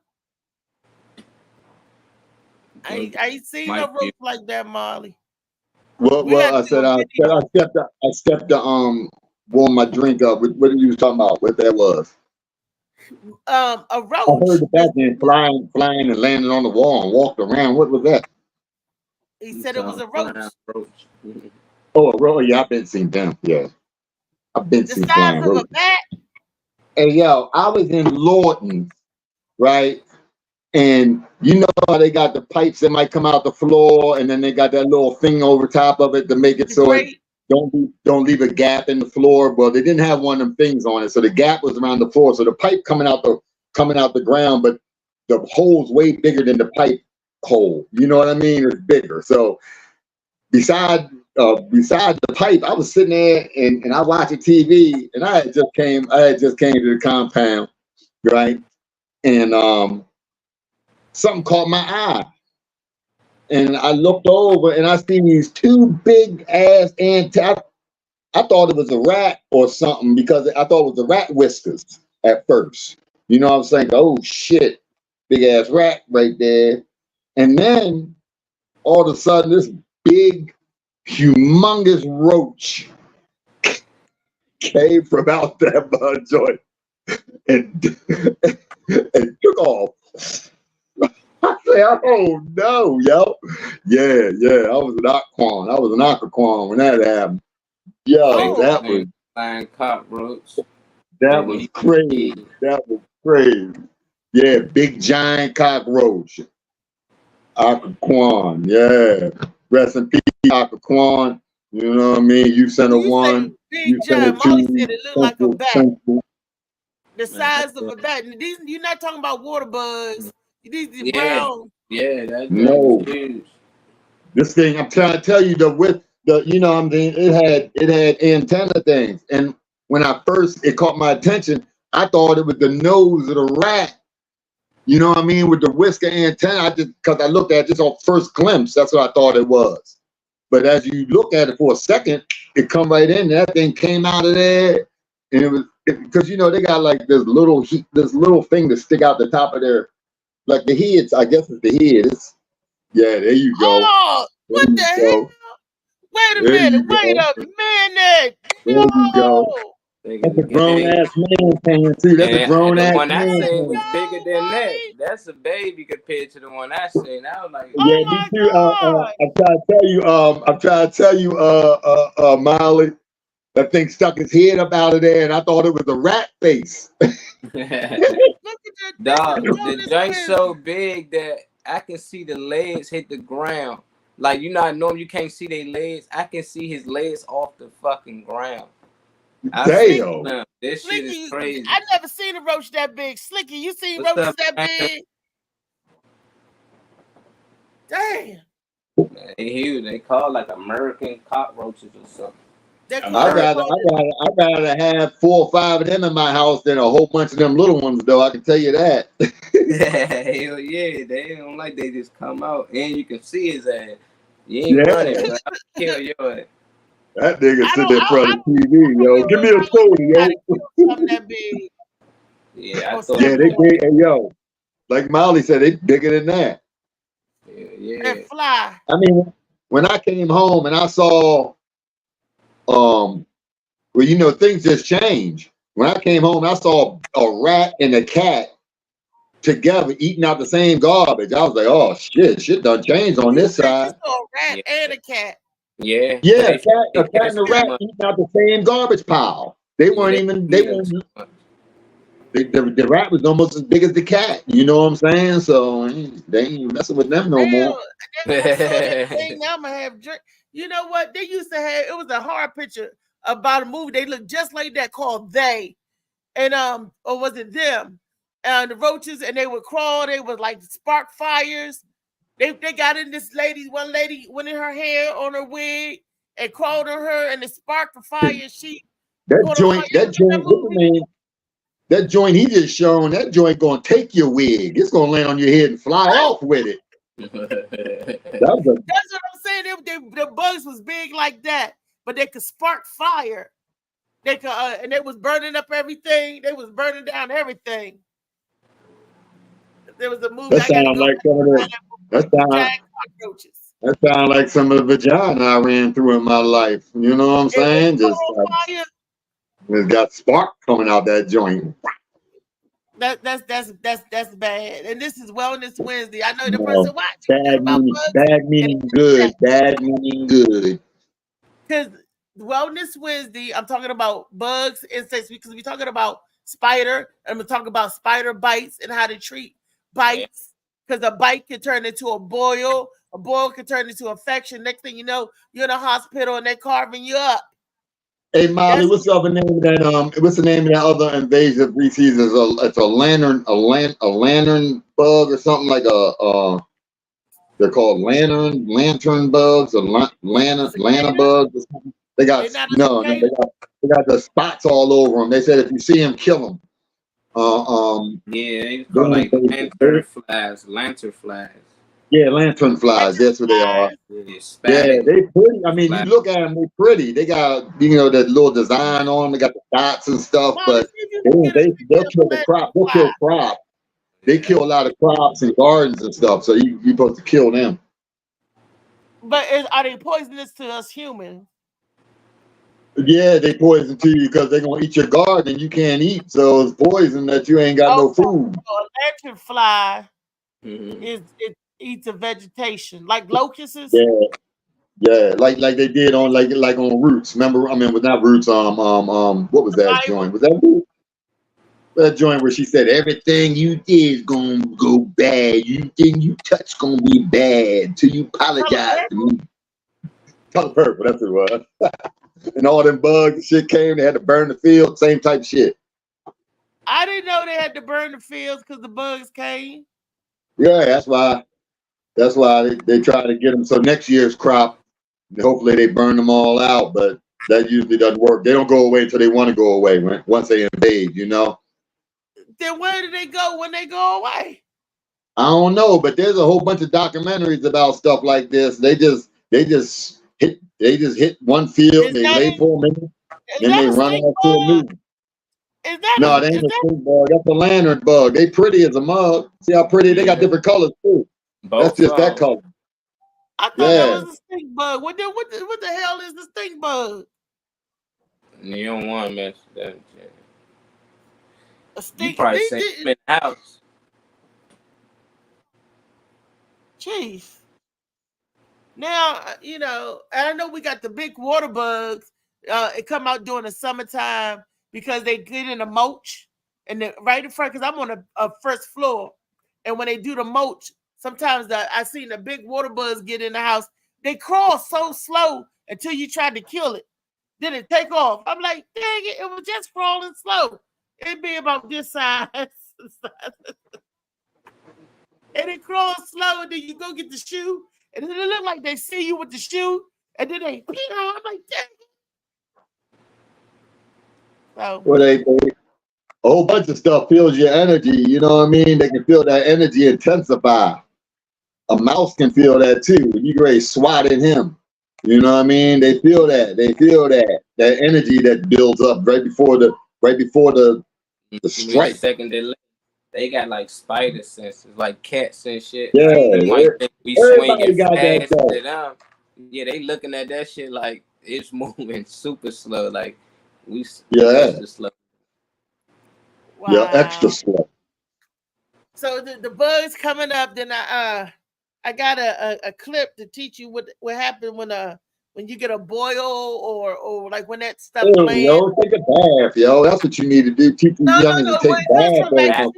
I ain't seen no roach like that, Molly. Well, I said I stepped to warm my drink up. What you was talking about? What that was? A roach. I heard the bat then flying and landing on the wall and walked around. What was that? He said it was a roach. Oh, a roach. Yeah, I've been seeing them. Yeah, I've been seeing flying roaches. The size of a bat. Hey, yo, I was in Lawton, right? And you know how they got the pipes that might come out the floor, and then they got that little thing over top of it to make it so it don't leave a gap in the floor. Well, they didn't have one of them things on it, so the gap was around the floor. So the pipe coming out the ground, but the hole's way bigger than the pipe hole. You know what I mean? It's bigger. So beside the pipe, I was sitting there and I watching TV, and I had just came to the compound, right? And something caught my eye, and I looked over and I seen these two big ass antennas. I thought it was a rat or something because I thought it was the rat whiskers at first. You know, I was saying, oh shit, big ass rat right there. And then all of a sudden, this big, humongous roach came from out that mud joint and took off. I say, oh no, yo. Yeah. I was an aquaquan when that happened. Yo, that was flying cockroach. That was crazy. That was crazy. Yeah, big giant cockroach. Occoquan, yeah. Rest in peace, Occoquan. You know what I mean? You sent a You say one. big You sent a giant. Molly two. said it looked like a Central, bat, central. the size of a bat. And these, you're not talking about water bugs. These Yeah, brown. yeah, that No. joint was huge. This thing, I'm trying to tell you, you know, I mean, it had antenna things, and when it caught my attention, I thought it was the nose of the rat. You know what I mean, with the whisker antenna. Because I looked at it just on first glimpse, that's what I thought it was. But as you look at it for a second, it come right in. That thing came out of there, and it was because you know they got like this little thing to stick out the top of their, like the heads. I guess it's the head. Yeah, there you go. Oh, what the hell? Wait a minute. Wait a minute. There you go. That's a grown ass man can too. That's a grown ass man. The one I say was bigger than that. That's a baby compared to the one I say. And I was like, yeah, me too. I'm trying to tell you, Molly, that thing stuck his head up out of there, and I thought it was a rat face. Dog, the joint's so big that I can see the legs hit the ground. Like, you know, I know you can't see their legs. I can see his legs off the fucking ground. Damn. This shit is crazy. I never seen a roach that big. Slicky, you seen roaches that big? Damn. They call like American cockroaches or something. I'd rather have 4 or 5 of them in my house than a whole bunch of them little ones, though. I can tell you that. Hell yeah, they don't like they just come out and you can see his ass. You ain't running, bro. I'll kill your ass. That nigga sit in front of the TV, yo. Give me a soda, yo. That big. Yeah, I thought. Yeah, they big, and yo, like Molly said, they bigger than that. Yeah. And fly. I mean, when I came home and I saw, well, you know, things just change. When I came home, I saw a rat and a cat together eating out the same garbage. I was like, oh shit done changed on this side. You saw a rat and a cat. Yeah, a cat and a rat eating out the same garbage pile. They weren't even. The rat was almost as big as the cat. You know what I'm saying? So they ain't messing with them no more. You know what? They used to have. It was a horror picture about a movie. They looked just like that called They, and or was it Them? And the roaches, and they would crawl. They would like spark fires. They got in this lady. One lady went in her hair on her wig and crawled on her, and it sparked the fire. And she that joint he just shown. That joint gonna take your wig. It's gonna land on your head and fly off with it. That's what I'm saying. The bugs was big like that, but they could spark fire. They could, and they was burning up everything. They was burning down everything. There was a movie. That sounds like some of the. That sounds like some of the vagina I ran through in my life. You know what I'm saying? Just like, it's got spark coming out that joint. That's bad. And this is Wellness Wednesday. I know the person watching. Bad meaning good. Bad meaning good. Because Wellness Wednesday, I'm talking about bugs, insects, because we're talking about spider, and we're talking about spider bites and how to treat bites. Because a bite can turn into a boil can turn into infection. Next thing you know, you're in a hospital and they're carving you up. Hey Molly, what's the name of that? What's the name of that other invasive species? It's a lantern bug or something like they're called lantern bugs or lantern bugs or something. They got they got the spots all over them. They said if you see them, kill them. They call like lantern flies. Yeah, lantern flies. That's what they are. Yeah, they pretty. I mean, you look at them, they're pretty. They got, you know, that little design on them. They got the dots and stuff, but they'll kill the crop. They'll kill crops. They kill a lot of crops and gardens and stuff. So you're supposed to kill them. But are they poisonous to us humans? Yeah, they poison to you because they're gonna eat your garden and you can't eat. So it's poison that you ain't got no food. So a lantern fly it eats a vegetation like locusts. Yeah, like they did on like on Roots. Remember? I mean, with not Roots. What was that joint? Was that Roots? that joint where she said everything you did is gonna go bad. Anything you touch gonna be bad till you apologize to me. Color Purple, that's what it was. And all them bugs and shit came. They had to burn the field. Same type shit. I didn't know they had to burn the fields because the bugs came. Yeah, that's why. That's why they try to get them. So next year's crop, hopefully they burn them all out. But that usually doesn't work. They don't go away until they want to go away. Once they invade, you know. Then where do they go when they go away? I don't know, but there's a whole bunch of documentaries about stuff like this. They just hit one field, they lay for a minute, then they run off to a new one. No, they ain't a stink bug. That's a lantern bug. They pretty as a mug. See how pretty? They got different colors too. That's just that color. I thought that was a stink bug. What the hell is the stink bug? You don't want to mess with that shit. A stink. You probably seen them in the house. Jeez. Now, you know, I know we got the big water bugs. It come out during the summertime because they get in the mulch and right in front, because I'm on a first floor. And when they do the mulch, sometimes I seen the big water bugs get in the house. They crawl so slow until you try to kill it. Then it take off. I'm like, dang it, it was just crawling slow. It'd be about this size. And it crawls slow, and then you go get the shoe, and then it look like they see you with the shoe, and then they, I'm like, dang it. So, well, a whole bunch of stuff feels your energy. You know what I mean? They can feel that energy intensify. A mouse can feel that too. When you ready swatting him, you know what I mean? They feel that. They feel that energy that builds up right before the strike. Second, they got like spider senses, like cats and shit. Yeah, like, might think we swinging got fast that to them. Yeah, they looking at that shit like it's moving super slow. Like we extra slow. wow. Yeah, extra slow. So the bugs coming up. Then I got a clip to teach you what happened when you get a boil or like when that stuff lands. Yo, take a bath, yo. That's what you need to do. Teach these youngins to take baths.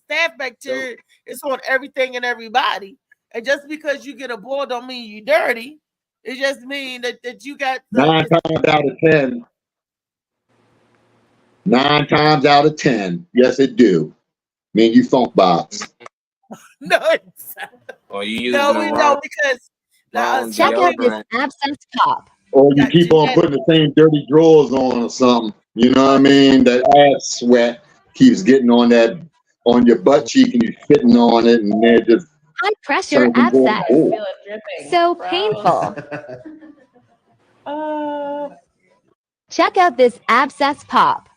Staph bacteria is on everything and everybody. And just because you get a boil don't mean you're dirty. It just means that you got 9 times out of 10. 9 times out of 10, yes, it do. Mean you funk box. No, or you we don't because check out this abscess pop. Or you keep on putting the same dirty drawers on or something. You know what I mean? That ass sweat keeps getting on your butt cheek and you're spitting on it, and they're just high pressure abscess. So painful. Check out this abscess pop.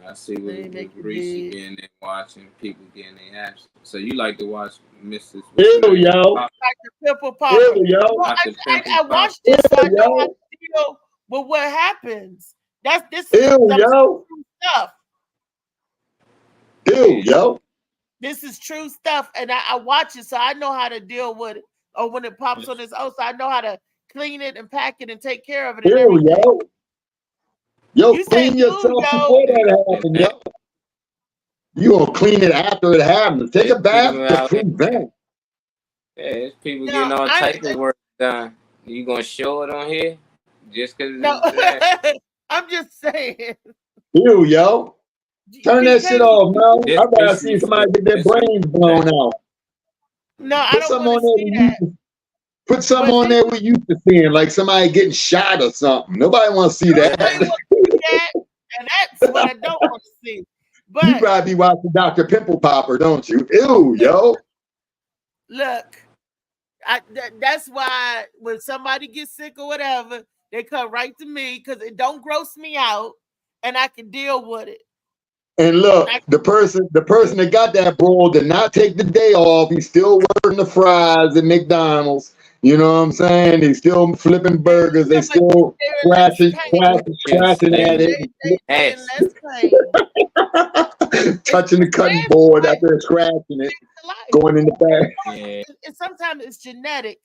I see what Reese getting and watching people getting their abs. So you like to watch Mrs. Ew, yo. Dr. Pimple Popper. Ew, yo. Well, I watched this, so I know how to deal with what happens. This is yo. true stuff. Ew, yo. This is true stuff, and I watch it, so I know how to deal with it. Or when it pops on its own, so I know how to clean it and pack it and take care of it. Ew, yo. Yo, you clean yourself before that happens, yo. You gonna clean it after it happens. Take a bath to prevent. Yeah, it's people getting all type of work done. You gonna show it on here just because? No, I'm just saying. Ew, yo. Turn that shit off, man. I'd rather see somebody get their brains blown out. No, I don't want to see that. Put something on there we're used to seeing, like somebody getting shot or something. Nobody want to see that. And that's what I don't want to see. But you probably be watching Dr. Pimple Popper, don't you? Ew, yo. Look, that's why when somebody gets sick or whatever, they come right to me because it don't gross me out, and I can deal with it. And look, the person that got that broil did not take the day off. He's still working the fries at McDonald's. You know what I'm saying? They still flipping burgers. They still scratching at it. Touching the cutting board after they're scratching it. Going in the back. Yeah. Sometimes it's genetic.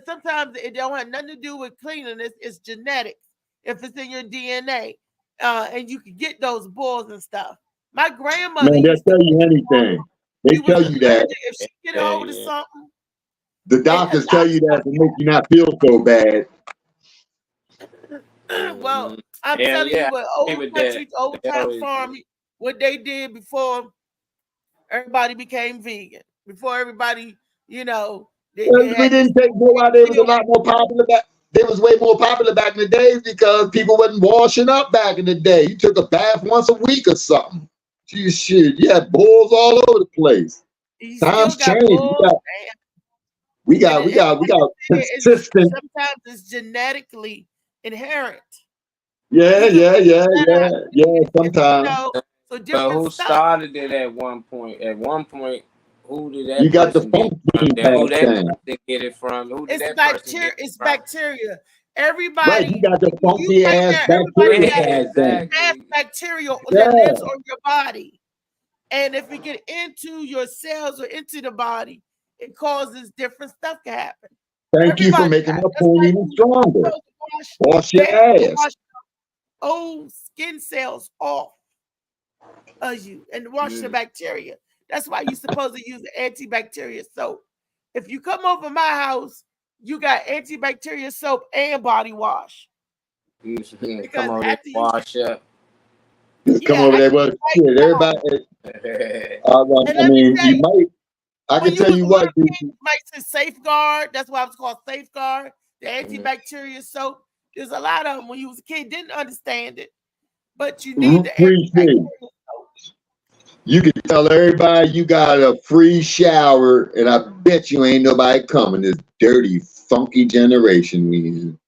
Sometimes it don't have nothing to do with cleanliness. It's genetics. If it's in your DNA. and you could get those boils and stuff. My grandmother Man, they'll used to tell you anything. They she was tell you that. allergic. If she get a hold of something, The doctors tell you that to make you not feel so bad. well, I'm Hell telling yeah, you what I agree old with country, that. old They time always farming, what they did before everybody became vegan, before everybody, you know, they We had didn't go out. They was a lot more popular back. They was way more popular back in the days because people wasn't washing up back in the day. You took a bath once a week or something. Gee, shit, you had bulls all over the place. you still Times got changed. bulls. We got Like I said, consistent. sometimes it's genetically inherent. Yeah. Sometimes So But different who stuff. started it at one point? At one point, who did that you got the person get funk it from? gene Then who passed that down. person get it from? Who did It's that person bacteria. get it It's from? bacteria. Right, Everybody, you got the you funky right ass there. Everybody bacteria has passed down. Exactly. bacteria Yeah. that lives on your body, and if it get into your cells or into the body, it causes different stuff to happen. Thank you for Everybody making got. my That's point why even you stronger. supposed to Wash your ass. wash old skin cells off of you and wash the bacteria. That's why you're supposed to use antibacterial soap. If you come over my house, you got antibacterial soap and body wash. You Because come over there, after you, wash up. Just come yeah, over there. after Well, you wipe shit, it off. everybody. And I let me mean, say, you might. I when can you tell was you a what. little kid, you might say Safeguard. That's why it was called Safeguard. The antibacterial soap. There's a lot of them when you was a kid, didn't understand it, but you need the Free shit. antibacterial soap. You can tell everybody you got a free shower, and I bet you ain't nobody coming. This dirty, funky generation we in.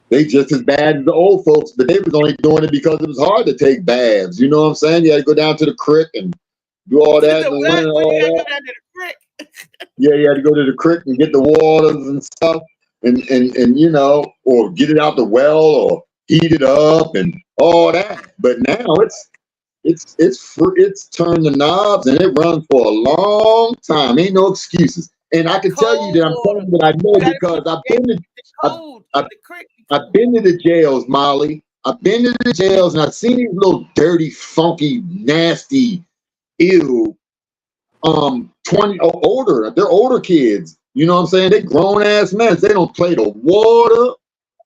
They just as bad as the old folks, but they was only doing it because it was hard to take baths. You know what I'm saying? You had to go down to the creek and do all that in the winter and all You gotta that. go down to the creek. Yeah, you had to go to the creek and get the waters and stuff, and you know, or get it out the well or heat it up and all that. But now it's turned the knobs and it runs for a long time. Ain't no excuses. And I can tell you that I'm telling you that I know because I've been to the jails, Molly. I've been to the jails and I've seen these little dirty, funky, nasty, ew, 20 or older. They're older kids. You know what I'm saying? They grown ass men. They don't play the water.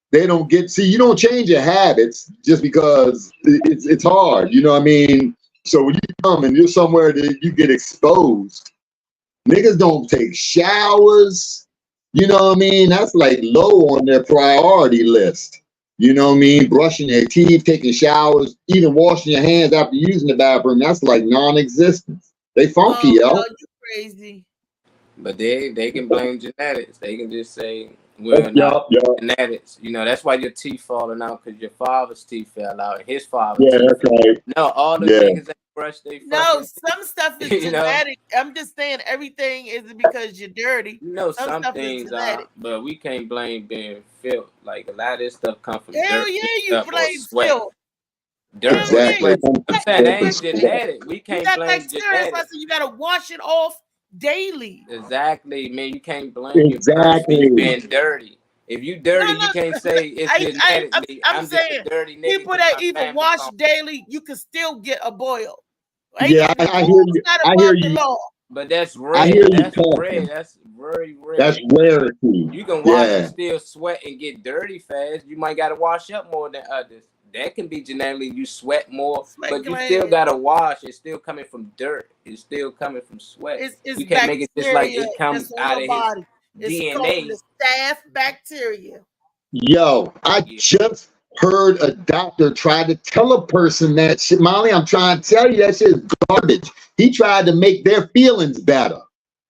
They don't you don't change your habits just because it's hard. You know what I mean? So when you come and you're somewhere that you get exposed, niggas don't take showers. You know what I mean? That's like low on their priority list. You know what I mean? Brushing their teeth, taking showers, even washing your hands after using the bathroom. That's like non-existent. They funky, yo. You crazy. But they can blame genetics. They can just say we're not genetics. You know, that's why your teeth falling out because your father's teeth fell out. His father's teeth. That's right. No, all the niggas that brush their No, some stuff is genetic. I'm just saying everything isn't because you're dirty. No, some stuff things are, but we can't blame being filth. Like a lot of this stuff comes from Hell dirt. Yeah, you blame filth. Dirt, exactly. I'm saying that ain't genetic. We can't blame genetics. You gotta wash it off daily. Exactly, man. You can't blame your parents for you being dirty. If you dirty, you can't say it's genetically. I'm saying just a dirty nigga. People that even wash daily, you can still get a boil. Yeah, I hear you. I hear you. But that's rare. I hear you that's talking. rare. That's very rare. That's rarity. You can wash and still sweat and get dirty fast. You might gotta wash up more than others. That can be genetically. You sweat more, but you still gotta wash. It's still coming from dirt. It's still coming from sweat. It's you can't make it just like it comes out of body. His it's DNA. The staph bacteria. Yo, I just heard a doctor try to tell a person that shit. Molly, I'm trying to tell you that shit is garbage. He tried to make their feelings better.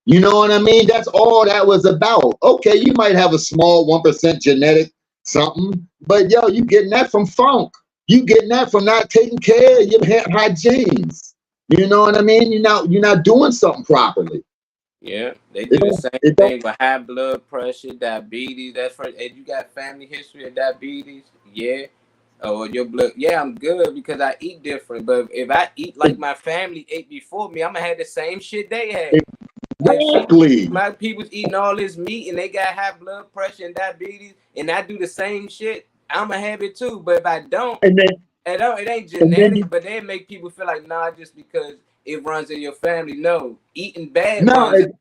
You know what I mean? That's all that was about. Okay, you might have a small 1% genetic something, but yo, you getting that from funk. You getting that from not taking care of your hygienes. You know what I mean? You're not doing something properly. Yeah, they do the same thing with high blood pressure, diabetes. That's for, and you got family history of diabetes. Yeah. Or your blood. Yeah, I'm good because I eat different. But if I eat like my family ate before me, I'm gonna have the same shit they had. Exactly. My people's eating all this meat and they got high blood pressure and diabetes, and I do the same shit, I'm gonna have it too. But if I don't, and And no, it ain't And then genetic, you, but they make people feel like, nah, just because it runs in your family. No, eating bad No, runs in.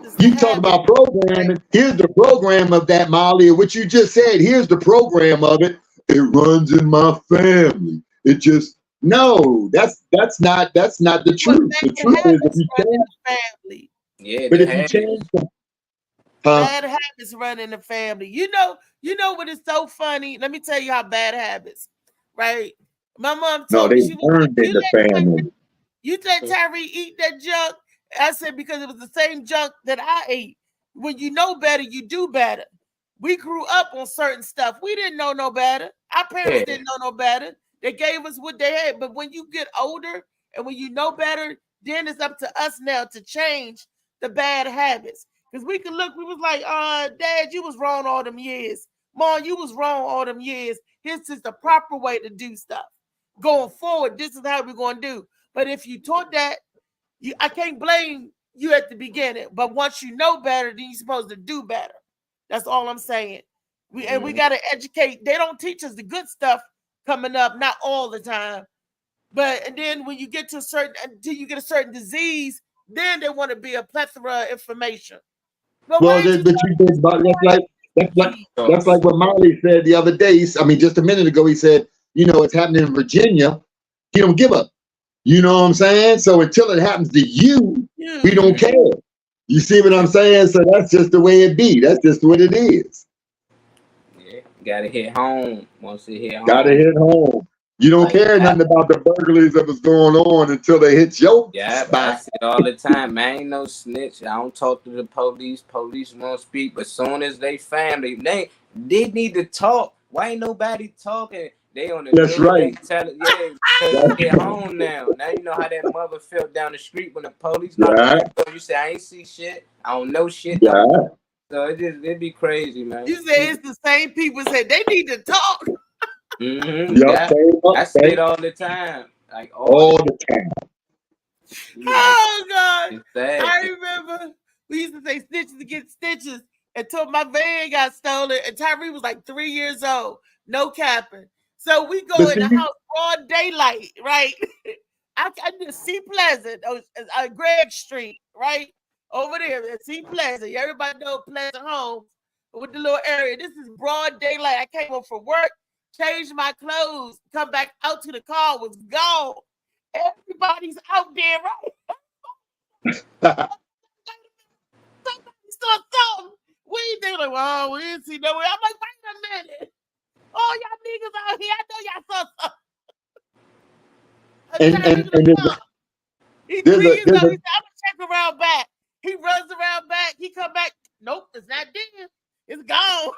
It's the you talk habit, about programming. Here's the program of that, Molly. What you just said. Here's the program of it. It runs in my family. It just no. That's not the but truth. The bad truth is if habits you run in change, the family. Yeah, but the if you change, habits. Bad habits run in the family. You know what is so funny? Let me tell you how bad habits, right? My mom no, told me, they she was like, burned in the family. you let Tyree eat that junk. I said, because it was the same junk that I ate. When you know better, you do better. We grew up on certain stuff. We didn't know no better. Our parents Yeah. didn't know no better. They gave us what they had. But when you get older and when you know better, then it's up to us now to change the bad habits. Because we can look, we was like, Dad, you was wrong all them years. Mom, you was wrong all them years. This is the proper way to do stuff. Going forward, this is how we're going to do. But if you taught that, I can't blame you at the beginning. But once you know better, then you're supposed to do better. That's all I'm saying. We got to educate. They don't teach us the good stuff coming up, not all the time. And then when you get to until you get a certain disease, then they want to be a plethora of information. But Well, but you did about that's like what Molly said the other day. I mean, just a minute ago, he said, it's happening in Virginia. He don't give up. You know what I'm saying? So until it happens to you, we don't care. You see what I'm saying? So that's just the way it be. That's just what it is. Yeah, gotta hit home. Once it hit home. Gotta hit home. You don't care nothing about the burglaries that was going on until they hit your spot. I see it all the time. Man, I ain't no snitch. I don't talk to the police. Police won't speak. But soon as they family, they need to talk. Why ain't nobody talking? They on the That's news, right. They tell it, because they get home now. Now you know how that mother felt down the street when the police knocked on the door. You say, I ain't see shit. I don't know shit. Yeah. So it'd be crazy, man. You say it's the same people said they need to talk. I see it all the time. Like all the time. Oh God. It's sad. I remember we used to say snitches to get stitches until my van got stolen and Tyree was like 3 years old. No capping. So we go in the house broad daylight, right? I just see Pleasant, Greg Street, right? Over there at Sea Pleasant. Everybody know Pleasant Homes with the little area. This is broad daylight. I came home from work, changed my clothes, come back out to the car, was gone. Everybody's out there, right? Somebody saw something. They like, well, we didn't see nowhere. I'm like, wait a minute. All y'all niggas out here, I know y'all saw something. He 3 years old. He said, I'm gonna check around back. He runs around back. He come back. Nope, it's not there. It's gone.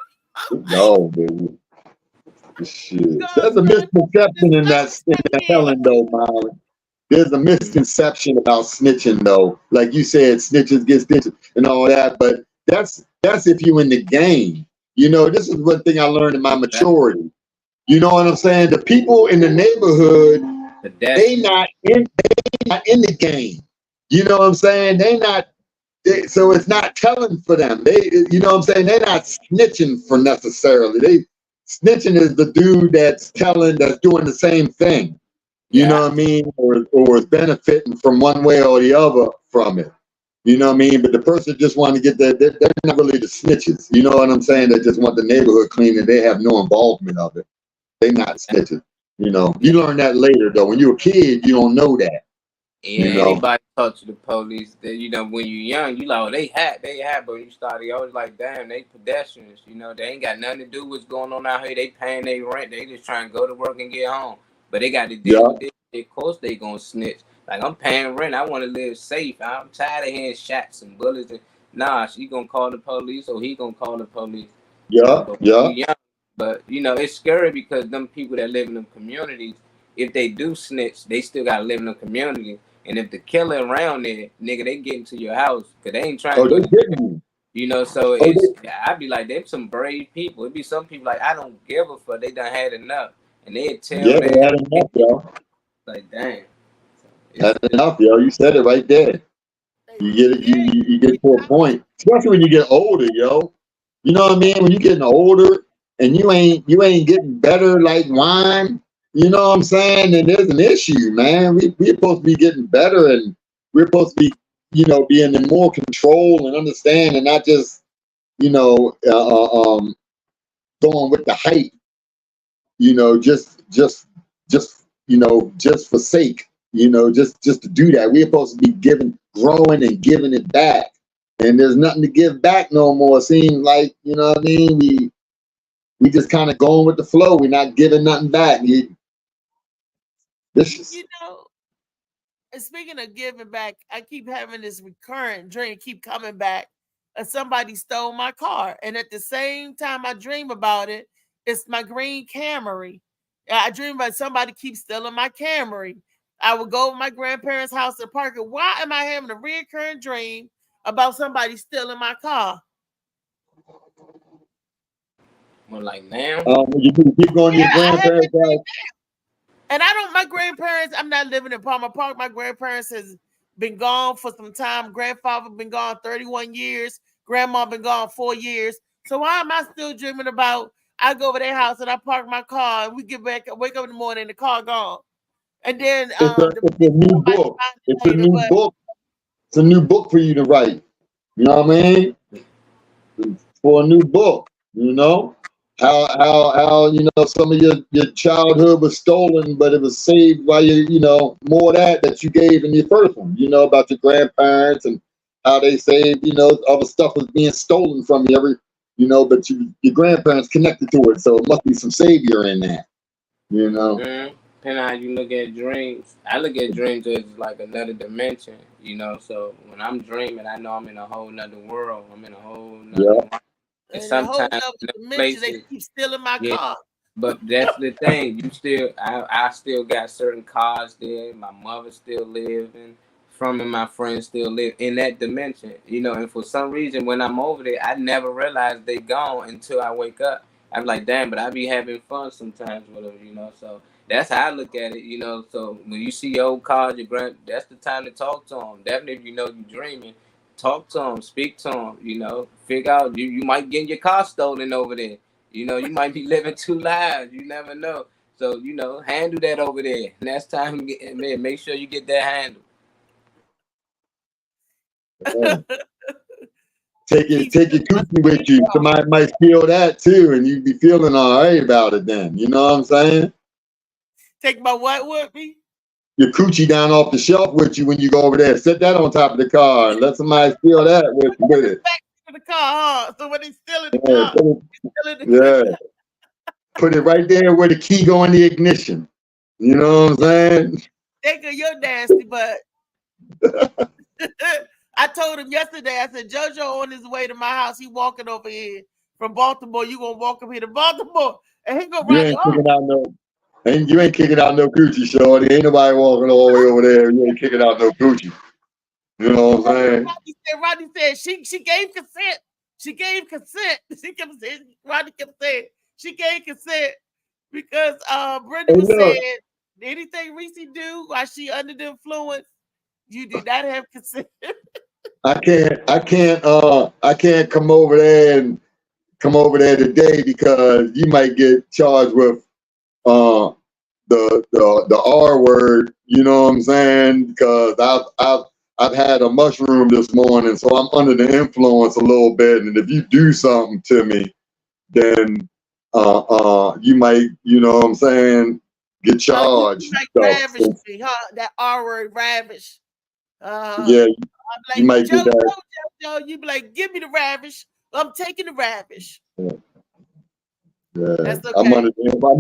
No, baby. Shit. There's a misconception in that telling though, Molly. There's a misconception about snitching though. Like you said, snitches get stitches and all that, but that's if you in the game. This is one thing I learned in my maturity. You know what I'm saying? The people in the neighborhood, they not in the game. You know what I'm saying? So it's not telling for them. You know what I'm saying? They're not snitching for necessarily. Snitching is the dude that's doing the same thing. You know what I mean? Or is benefiting from one way or the other from it. You know what I mean? But the person just want to get they're not really the snitches. You know what I'm saying? They just want the neighborhood clean and they have no involvement of it. They're not snitches. You learn that later though. When you're a kid, you don't know that. Yeah, anybody talk to the police, that when you're young, you like, oh, they hat, but when you start, you always like, damn, they pedestrians, they ain't got nothing to do with what's going on out here. They paying their rent, they just trying to go to work and get home. But they got to deal with it. Of course they gonna snitch. Like, I'm paying rent, I want to live safe. I'm tired of hearing shots and bullets. Nah, she gonna call the police or he gonna call the police. But it's scary because them people that live in them communities, if they do snitch, they still gotta live in the community. And if the killer around there, nigga, they get into your house because they ain't trying to. So I'd be like, they're some brave people. It'd be some people like, I don't give a fuck. They done had enough, and they'd tell they had enough, yo. Like, dang, had enough, yo. You said it right there. You get it. You get to a point, especially when you get older, yo. You know what I mean? When you're getting older and you ain't getting better like wine. You know what I'm saying? And there's an issue, man. We're supposed to be getting better, and we're supposed to be, being in more control and understand, and not just, going with the hype. Just for sake. Just to do that. We're supposed to be growing and giving it back, and there's nothing to give back no more. It seems like, you know what I mean. We just kind of going with the flow. We're not giving nothing back. And speaking of giving back, I keep having this recurrent dream, keep coming back. Somebody stole my car. And at the same time I dream about it, it's my green Camry. I dream about somebody keeps stealing my Camry. I would go to my grandparents' house and park it. Why am I having a recurrent dream about somebody stealing my car? Well, like now? You keep going to your grandparents' house. And my grandparents, I'm not living in Palmer Park. My grandparents has been gone for some time. Grandfather been gone 31 years. Grandma been gone 4 years. So why am I still dreaming about, I go over their house and I park my car and we get back, wake up in the morning and the car gone. And then it's a new book. It's a new book. It's a new book for you to write. You know what I mean? For a new book, how some of your childhood was stolen, but it was saved by more of that you gave in your first one. About your grandparents and how they saved. Other stuff was being stolen from you but your grandparents connected to it, so it must be some savior in that. Depending on how you look at dreams, I look at dreams as like another dimension. So when I'm dreaming, I know I'm in a whole nother world. I'm in a whole nother. And sometimes places, they keep stealing my car. But that's the thing. I still got certain cars there. My mother still living. Some of my friends still live in that dimension. And for some reason, when I'm over there, I never realize they gone until I wake up. I'm like, damn, but I be having fun sometimes with them. So that's how I look at it. So when you see your old cars, that's the time to talk to them. Definitely, if you're dreaming. Talk to them, speak to them, figure out you might get your car stolen over there. You might be living 2 lives. You never know. So, handle that over there. Next time, make sure you get that handle. Take your coochie with you. Somebody might steal that too, and you'd be feeling all right about it then. You know what I'm saying? Take my what with me? Your coochie down off the shelf with you when you go over there. Set that on top of the car and let somebody steal that with it. Back to the car, huh? So when they steal the car, put it right there where the key go in the ignition. You know what I'm saying? Nigga, you're nasty, but I told him yesterday, I said, JoJo on his way to my house, he walking over here from Baltimore. You gonna walk up here to Baltimore and he gonna run you off. You ain't kicking out no coochie, shorty. Ain't nobody walking all the way over there. You ain't kicking out no coochie. You know what I'm saying? Rodney said she gave consent. She gave consent. Rodney kept saying she gave consent because Brenda was saying anything Reese do while she under the influence, you do not have consent. I can't come over there today because you might get charged with the R word, you know what I'm saying? Because I've had a mushroom this morning, so I'm under the influence a little bit. And if you do something to me, then you might, you know what I'm saying, get charged. You like ravish me, huh? That R word, ravish. Yeah, like, you might get that. Joe, you be like, give me the ravish. I'm taking the ravish. Yeah. That's okay. I'm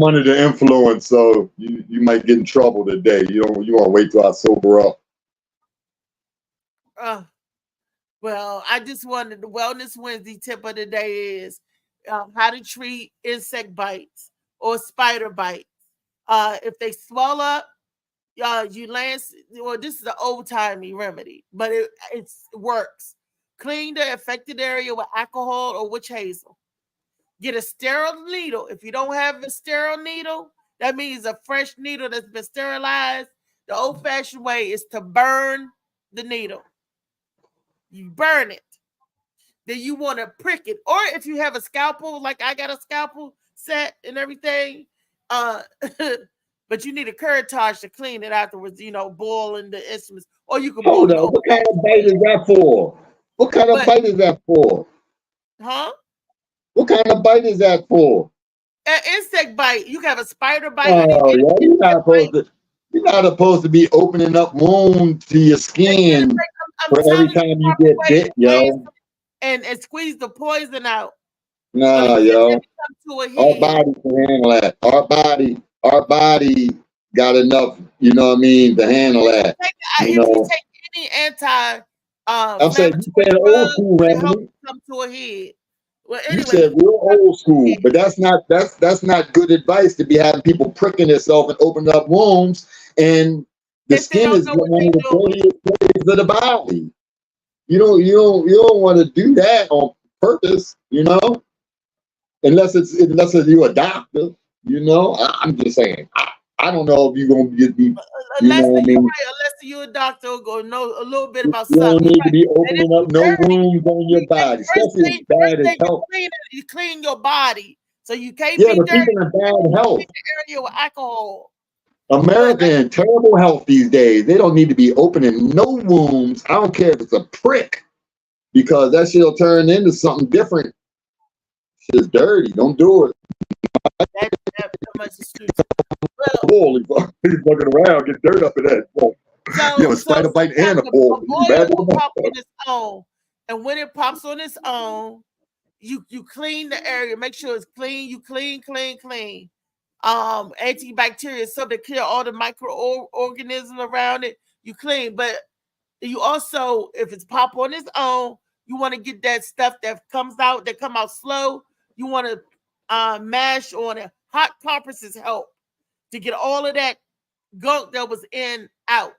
under the influence, so you might get in trouble today. You want to wait till I sober up. Well, I just wanted the Wellness Wednesday tip of the day is how to treat insect bites or spider bites. If they swell up, this is an old-timey remedy, but it works. Clean the affected area with alcohol or witch hazel. Get a sterile needle. If you don't have a sterile needle, that means a fresh needle that's been sterilized. The old-fashioned way is to burn the needle. You burn it. Then you want to prick it. Or if you have a scalpel, like I got a scalpel set and everything, but you need a Curettage to clean it afterwards. You know, boiling the instruments, or you can Hold boil it on. over. What kind of bite is that for? What kind of But- bite is that for? Huh? What kind of bite is that for? An insect bite. You can have a spider bite. Oh, yeah, you're not supposed to be opening up wounds to your skin for every time you get bit, yo. And squeeze the poison out. Nah, yo. Our body can handle that. Our body got enough, you know what I mean, to handle that. If you take any anti I'm saying you said old school remedy. come to a head. Well, You anyway, said real old school, but that's not good advice to be having people pricking themselves and opening up wounds, and the skin is one of the dirtiest places of the body. You don't want to do that on purpose, you know, unless you're a doctor, you know. I'm just saying. I don't know if you're gonna be. Unless you're a doctor or know a little bit about you something. You don't need to be opening up no wounds on your body, especially as bad as health. You clean your body, so you can't Yeah, be but dirty. speaking of bad health, The area with alcohol. America in terrible health these days. They don't need to be opening no wounds. I don't care if it's a prick, because that shit'll turn into something different. Shit's dirty. Don't do it. Holy fuck, he's looking around, get dirt up in that. A spider bite and a ball. Will pop on its own, and when it pops on its own, you clean the area. Make sure it's clean. You clean. Antibacterial, something to kill all the microorganisms around it. You clean, but you also, if it's pop on its own, you want to get that stuff that come out slow. You want to mash on it. Hot compresses help to get all of that gunk that was in out.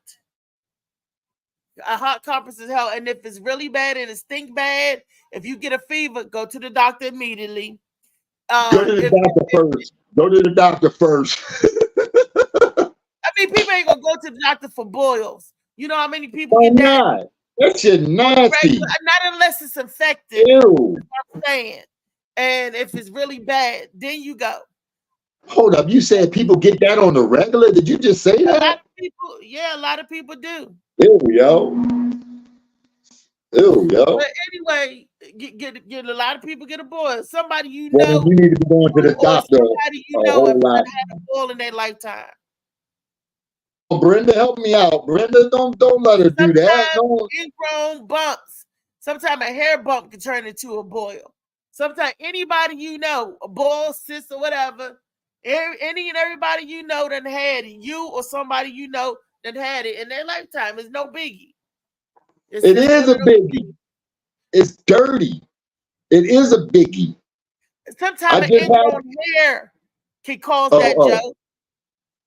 A hot compresses help, and if it's really bad and it stink bad, if you get a fever, go to the doctor immediately. Go to the doctor first. Go to the doctor first. I mean, people ain't gonna go to the doctor for boils. You know how many people Why get that? not? That shit nasty. Not unless it's infected. Ew. I'm saying. And if it's really bad, then you go. Hold up, you said people get that on the regular? Did you just say that? A lot of people do. Ew, yo. But anyway, get a lot of people get a boil. Somebody you know. Well, you need to be going to the doctor. Somebody you know had a boil in their lifetime. Oh, Brenda, help me out. Brenda, don't let her do that. No. Ingrown bumps. Sometimes a hair bump can turn into a boil. Sometimes anybody you know, a boil, cyst, or whatever, any and everybody you know done had it. You or somebody you know done had it in their lifetime. It's no biggie. It is a biggie. It's dirty. It is a biggie. Sometimes an ingrown hair can cause that, Joe.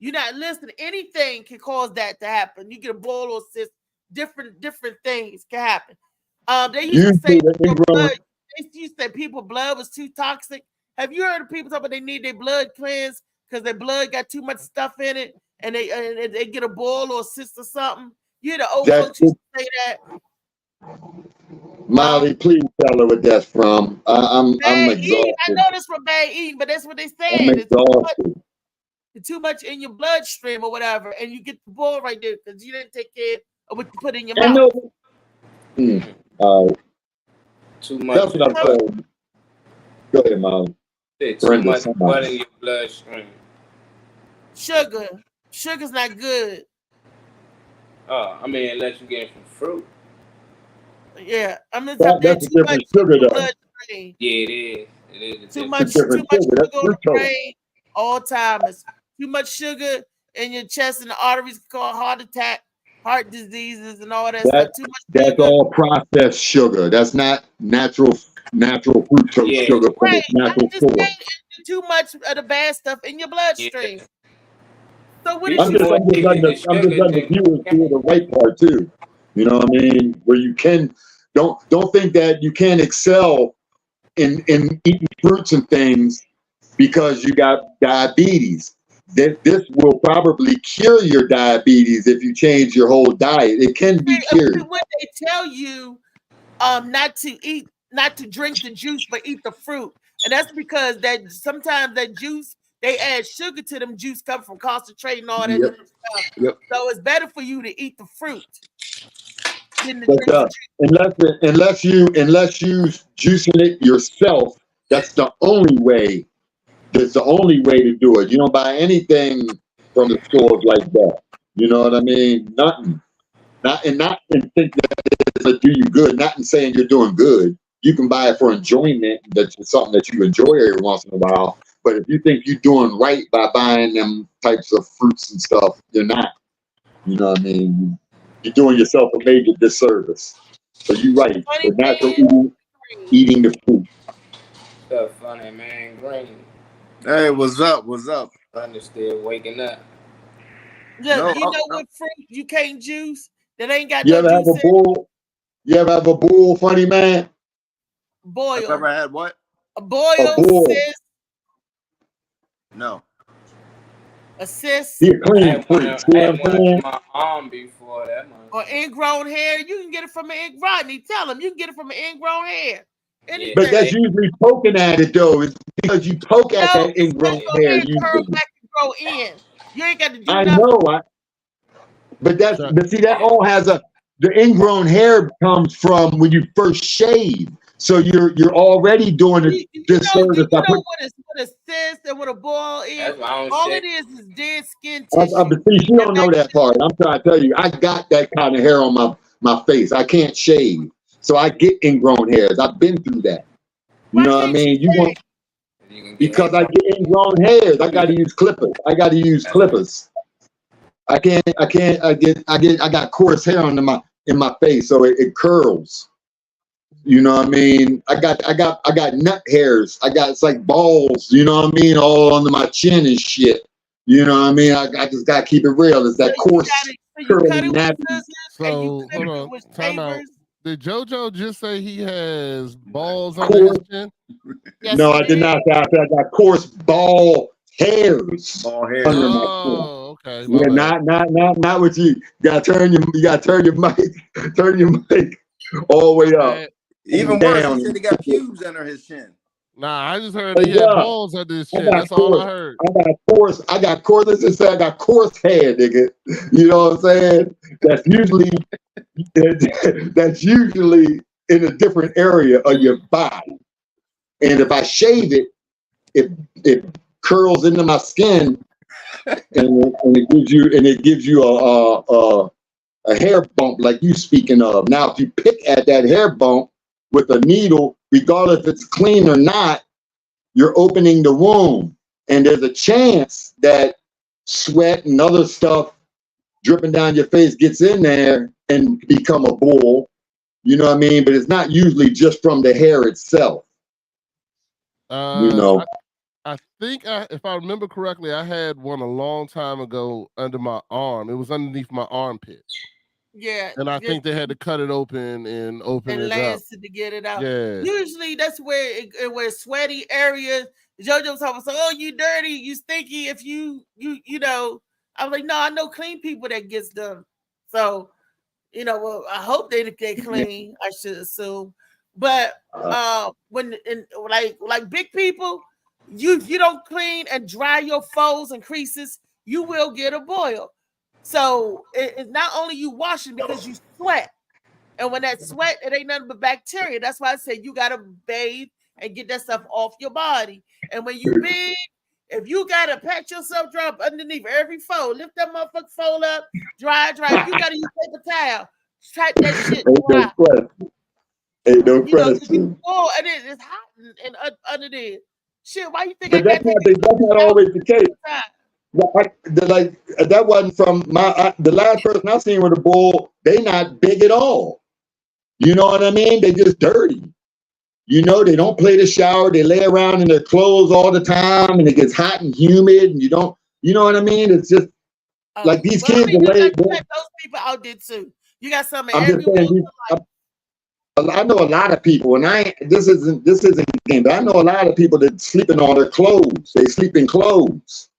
You're not listening. Anything can cause that to happen. You get a boil or cyst. Different things can happen. They used to say people's blood was too toxic. Have you heard of people talking about they need their blood cleansed because their blood got too much stuff in it, and they get a boil or a cyst or something? You hear the old folks used to say that. Molly, please tell her what that's from. I'm exhausted. I know this from bad eating, but that's what they said. I'm exhausted. It's too much in your bloodstream or whatever, and you get the boil right there because you didn't take care of what you put in your mouth. Too much. That's what I'm saying. Go ahead, Molly. Too much blood in your bloodstream. Sugar's not good. I mean, unless you get it from fruit. Yeah, I'm gonna that's a different sugar, though. Yeah, it is. It is too much sugar on the brain, Alzheimer's. Too much sugar in your chest and the arteries can cause heart attack, heart diseases, and all that stuff. Too much that's sugar. all processed sugar. That's not natural fructose sugar from its natural source. Too much of the bad stuff in your bloodstream. Yeah. So what I'm just letting the viewers do the right part too. You know what I mean? Where you can don't think that you can't excel in eating fruits and things because you got diabetes. This will probably cure your diabetes if you change your whole diet. It can be cured. When they tell you not to drink the juice but eat the fruit, and that's because that sometimes that juice they add sugar to them juice coming from concentrate and all that Yep. different stuff. Yep. So it's better for you to eat the fruit than to But drink the juice. unless you juicing it yourself, that's the only way. That's the only way to do it. You don't buy anything from the stores like that. You know what I mean? Nothing. Not in think that it's gonna do you good. Not in saying you're doing good. You can buy it for enjoyment. That's something that you enjoy every once in a while. But if you think you're doing right by buying them types of fruits and stuff, you're not. You know what I mean? You're doing yourself a major disservice. So you're right. The natural eating the fruit. So funny, man. Green. Hey, what's up? What's up? Thunder still waking up. Yeah, No, you know what fruit you can't juice that ain't got You no ever have juice a bull? You ever have a bull, funny man? boil. I've ever had what? A boil, A bull. sis, No. a cis, He a I clean had freak. one You of know what I'm saying? my arm before that one. or ingrown hair. You can get it from an Rodney, tell him you can get it from an ingrown hair. Anything. But that's usually poking at it though. It's because you poke at No, that ingrown your hair hair curl usually. back and grow in. You ain't got to do I nothing. know. But see, that all has the ingrown hair comes from when you first shave. So you're already doing a disservice. You know what a cyst and what a boil is? That's my own All shit. it is dead skin But tissue. see, she don't know that part. I'm trying to tell you, I got that kind of hair on my face. I can't shave, so I get ingrown hairs. I've been through that. You know what I mean? You want because I get ingrown hairs. I got to use clippers. I got coarse hair in my face, so it curls. You know what I mean? I got nut hairs. It's like balls, you know what I mean? All under my chin and shit. You know what I mean? I just gotta keep it real. It's that coarse curly nappy. So hold on, time out. Did JoJo just say he has balls on Coarse. his chin? Yes, No, I did not say. I said I got coarse ball hairs. Ball hair. Under my Oh, okay. chin. Yeah, not with you. You gotta turn your mic all the way up. Even worse, he said he got pubes under his chin. Nah, I just heard he had balls under his chin. That's all I heard. I got coarse. Let's just say I got coarse hair, nigga. You know what I'm saying? That's usually in a different area of your body. And if I shave it, it curls into my skin, and it gives you a hair bump like you speaking of. Now, if you pick at that hair bump with a needle, regardless if it's clean or not, you're opening the wound. And there's a chance that sweat and other stuff dripping down your face gets in there and become a bull. You know what I mean? But it's not usually just from the hair itself. You know. I think if I remember correctly, I had one a long time ago under my arm. It was underneath my armpit. Yeah. And I think they had to cut it open and open it up. lancet to get it out. Yeah. Usually that's where where sweaty areas. JoJo's talking so, oh, you dirty, you stinky. If you know, I was like, no, I know clean people that gets done. So, you know, well, I hope they clean. I should assume, but when like big people, you don't clean and dry your folds and creases, you will get a boil. So it's not only you washing because you sweat, and when that sweat, it ain't nothing but bacteria. That's why I said you gotta bathe and get that stuff off your body. And when you big, if you gotta pat yourself, drop underneath every fold, lift that motherfucker fold up, dry. You gotta use paper towel, strap that shit dry. Ain't no question. Oh, and it's hot and under there. Shit, why you think But that's not always the case. Like that wasn't from the last person I seen with a bull. They not big at all. You know what I mean? They just dirty. You know, they don't play the shower. They lay around in their clothes all the time, and it gets hot and humid. And you know what I mean? It's just like these kids. Those people out there too. You got some. I'm just saying. I know a lot of people, and this isn't a game, but I know a lot of people that sleeping on their clothes. They sleep in clothes.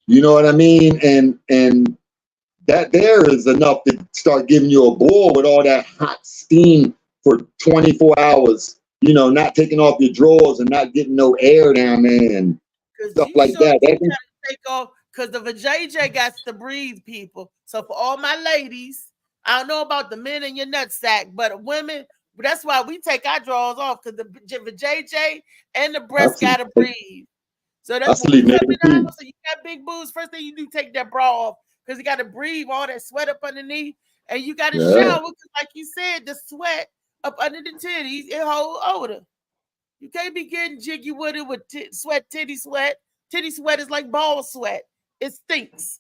You know what I mean? And that there is enough to start giving you a boil with all that hot steam for 24 hours. You know, not taking off your drawers and not getting no air down there, and stuff like that. You gotta take off because the vajayjay got to breathe, people. So for all my ladies, I don't know about the men in your nutsack, but women, that's why we take our drawers off because the vajayjay and the breast gotta breathe. So that's when you come in the house and you got big boobs. First thing you do, take that bra off because you got to breathe all that sweat up underneath, and you got to shower because, like you said, the sweat up under the titties it hold odor. You can't be getting jiggy with it with sweat, titty sweat. Titty sweat is like ball sweat. It stinks,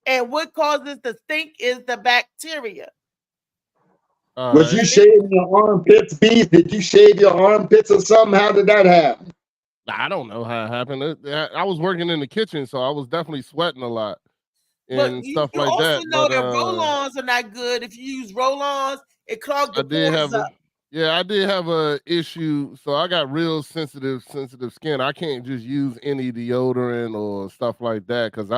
and what causes the stink is the bacteria. Was you shaving your armpits, Beast? Did you shave your armpits or something? How did that happen? I don't know how it happened. I was working in the kitchen, so I was definitely sweating a lot and stuff like that. You also know that roll-ons are not good. If you use roll-ons, it clogs the pores up. I did have a issue. So I got real sensitive skin. I can't just use any deodorant or stuff like that because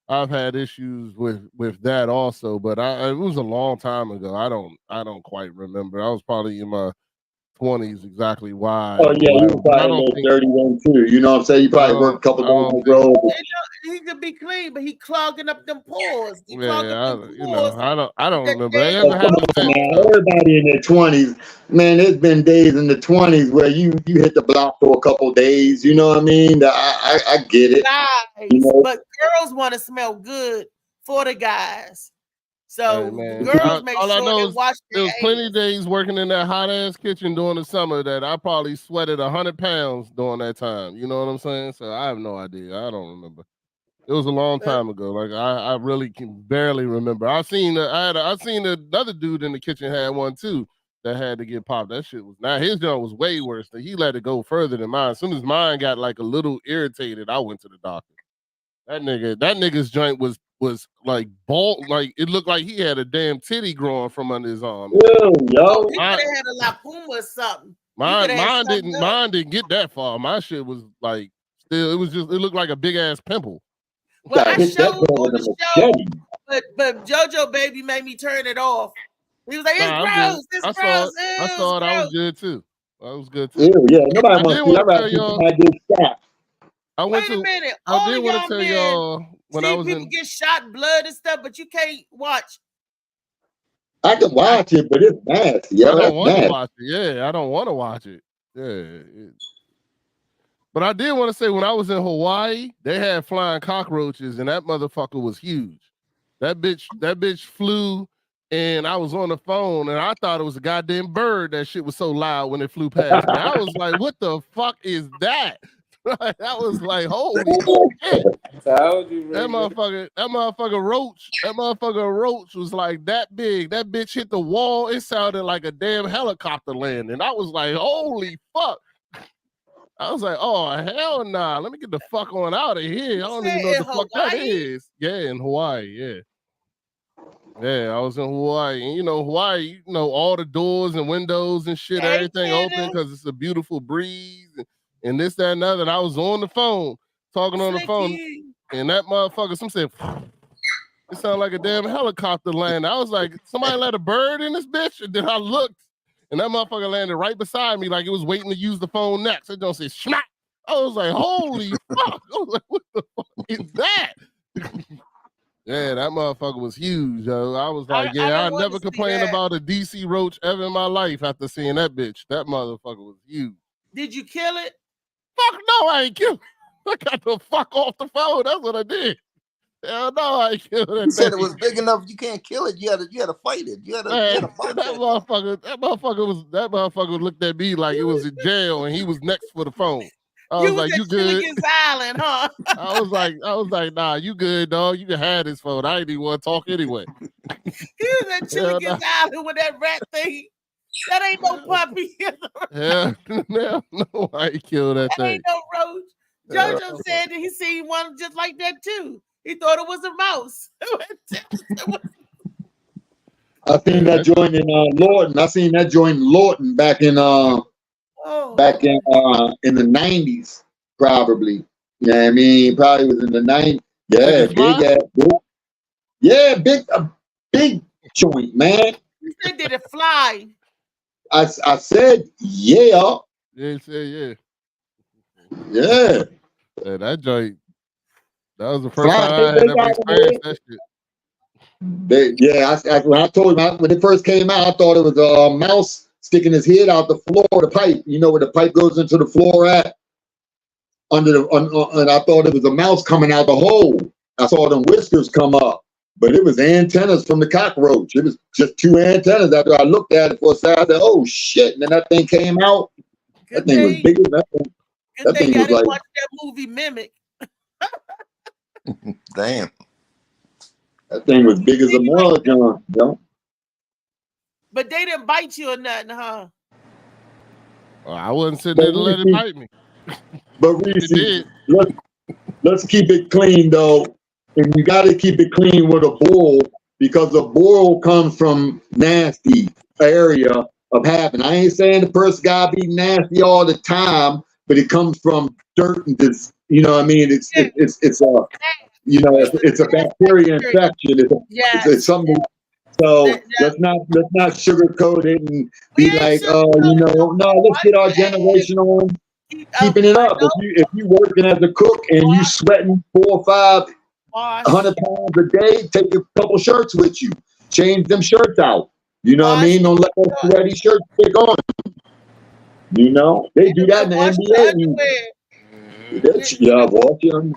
I've had issues with that also. But it was a long time ago. I don't quite remember. I was probably in my 20s exactly why. Oh yeah, you were probably a little dirty one too. You know what I'm saying? You probably worked a couple days on the road. He could be clean, but he clogging up them pores. I don't remember. Everybody in their 20s, man. There's been days in the 20s where you hit the block for a couple days. You know what I mean? I get it. Guys, you know? But girls want to smell good for the guys. So girls make sure they wash their There was plenty of days working in that hot ass kitchen during the summer that I probably sweated 100 pounds during that time. You know what I'm saying? So I have no idea. I don't remember. It was a long time ago. Like I really can barely remember. I seen another dude in the kitchen had one too that had to get popped. That shit was his joint was way worse. He let it go further than mine. As soon as mine got like a little irritated, I went to the doctor. That nigga's joint was like bald, like it looked like he had a damn titty growing from under his arm. Yo, he could have had a La Puma or something. Mine didn't get that far. My shit was like still, it looked like a big ass pimple. Well, I showed on the show, but JoJo baby made me turn it off. He was like, "It's gross. It's gross." I saw it. I was good too. I was good too. Ew, yeah, nobody wants to see. I'd rather get shot. Wait a minute. I did want to tell y'all when I was people get shot, blood and stuff, but you can't watch. I can watch it, but it's nasty. I don't want to watch it. Yeah, I don't want to watch it. Yeah. But I did want to say when I was in Hawaii, they had flying cockroaches, and that motherfucker was huge. That bitch flew, and I was on the phone, and I thought it was a goddamn bird. That shit was so loud when it flew past me. I was like, "What the fuck is that?" That was like, holy shit. That motherfucker roach was like that big. That bitch hit the wall. It sounded like a damn helicopter landing. I was like, holy fuck. I was like, oh, hell nah. Let me get the fuck on out of here. I don't even know what the fuck that is. Yeah, in Hawaii, yeah. Yeah, I was in Hawaii. And Hawaii, all the doors and windows and shit, everything open because it's a beautiful breeze. And this, that, and other. And I was on the phone, talking on the phone, and that motherfucker, some said, it sounded like a damn helicopter landing. I was like, somebody let a bird in this bitch? And then I looked, and that motherfucker landed right beside me like it was waiting to use the phone next. It don't say, smack. I was like, holy fuck. I was like, what the fuck is that? Yeah, that motherfucker was huge, yo. I was like, I never complained about a DC roach ever in my life after seeing that bitch. That motherfucker was huge. Did you kill it? Fuck no, I ain't killed. I got the fuck off the phone. That's what I did. Hell no, I ain't killed it. You said it was big enough. You can't kill it. You had to fight it. You had to fight that motherfucker looked at me like it was in jail and he was next for the phone. I was like, you good? Island, huh? I was like, nah, you good, dog. You can have this phone. I ain't even want to talk anyway. He was at Chilligan's Island with that rat thing. That ain't no puppy. Yeah, no, I ain't killed that thing. Ain't no roach. JoJo said that he seen one just like that too. He thought it was a mouse. I seen that joint in Lorton. I seen that joint in Lorton back in the 90s, probably. Yeah, I mean, probably was in the 90s. Yeah, big ass. Yeah, big joint, man. You said, did it fly? I said, yeah. Yeah, he said, yeah. Yeah. Yeah, that joint. That was the first Fly, time I had ever experienced that shit. When I told him when it first came out, I thought it was a mouse sticking his head out the floor of the pipe. You know where the pipe goes into the floor at? And I thought it was a mouse coming out the hole. I saw them whiskers come up, but it was antennas from the cockroach. It was just 2 antennas. After I looked at it for a second, I said, "Oh shit!" And then that thing came out. That thing was bigger. That thing was like. Watch that movie Mimic. Damn. That thing was big as a mug, John. But they didn't bite you or nothing, huh? Well, I wasn't sitting there to let it bite me. But Reese, let's keep it clean though, and you got to keep it clean with a bull because a bull comes from nasty area of having. I ain't saying the person gotta be nasty all the time, but it comes from dirt and this. You know what I mean? It's a it's a bacteria infection. It's something. So let's not sugarcoat it and be like, oh, no, let's get our generation on keeping it up. If you working as a cook and you sweating 400 or 500 pounds a day, take a couple shirts with you. Change them shirts out. You know what I mean? Don't let those sweaty shirts stick on. You know, they do that in the NBA. Yeah, wash them.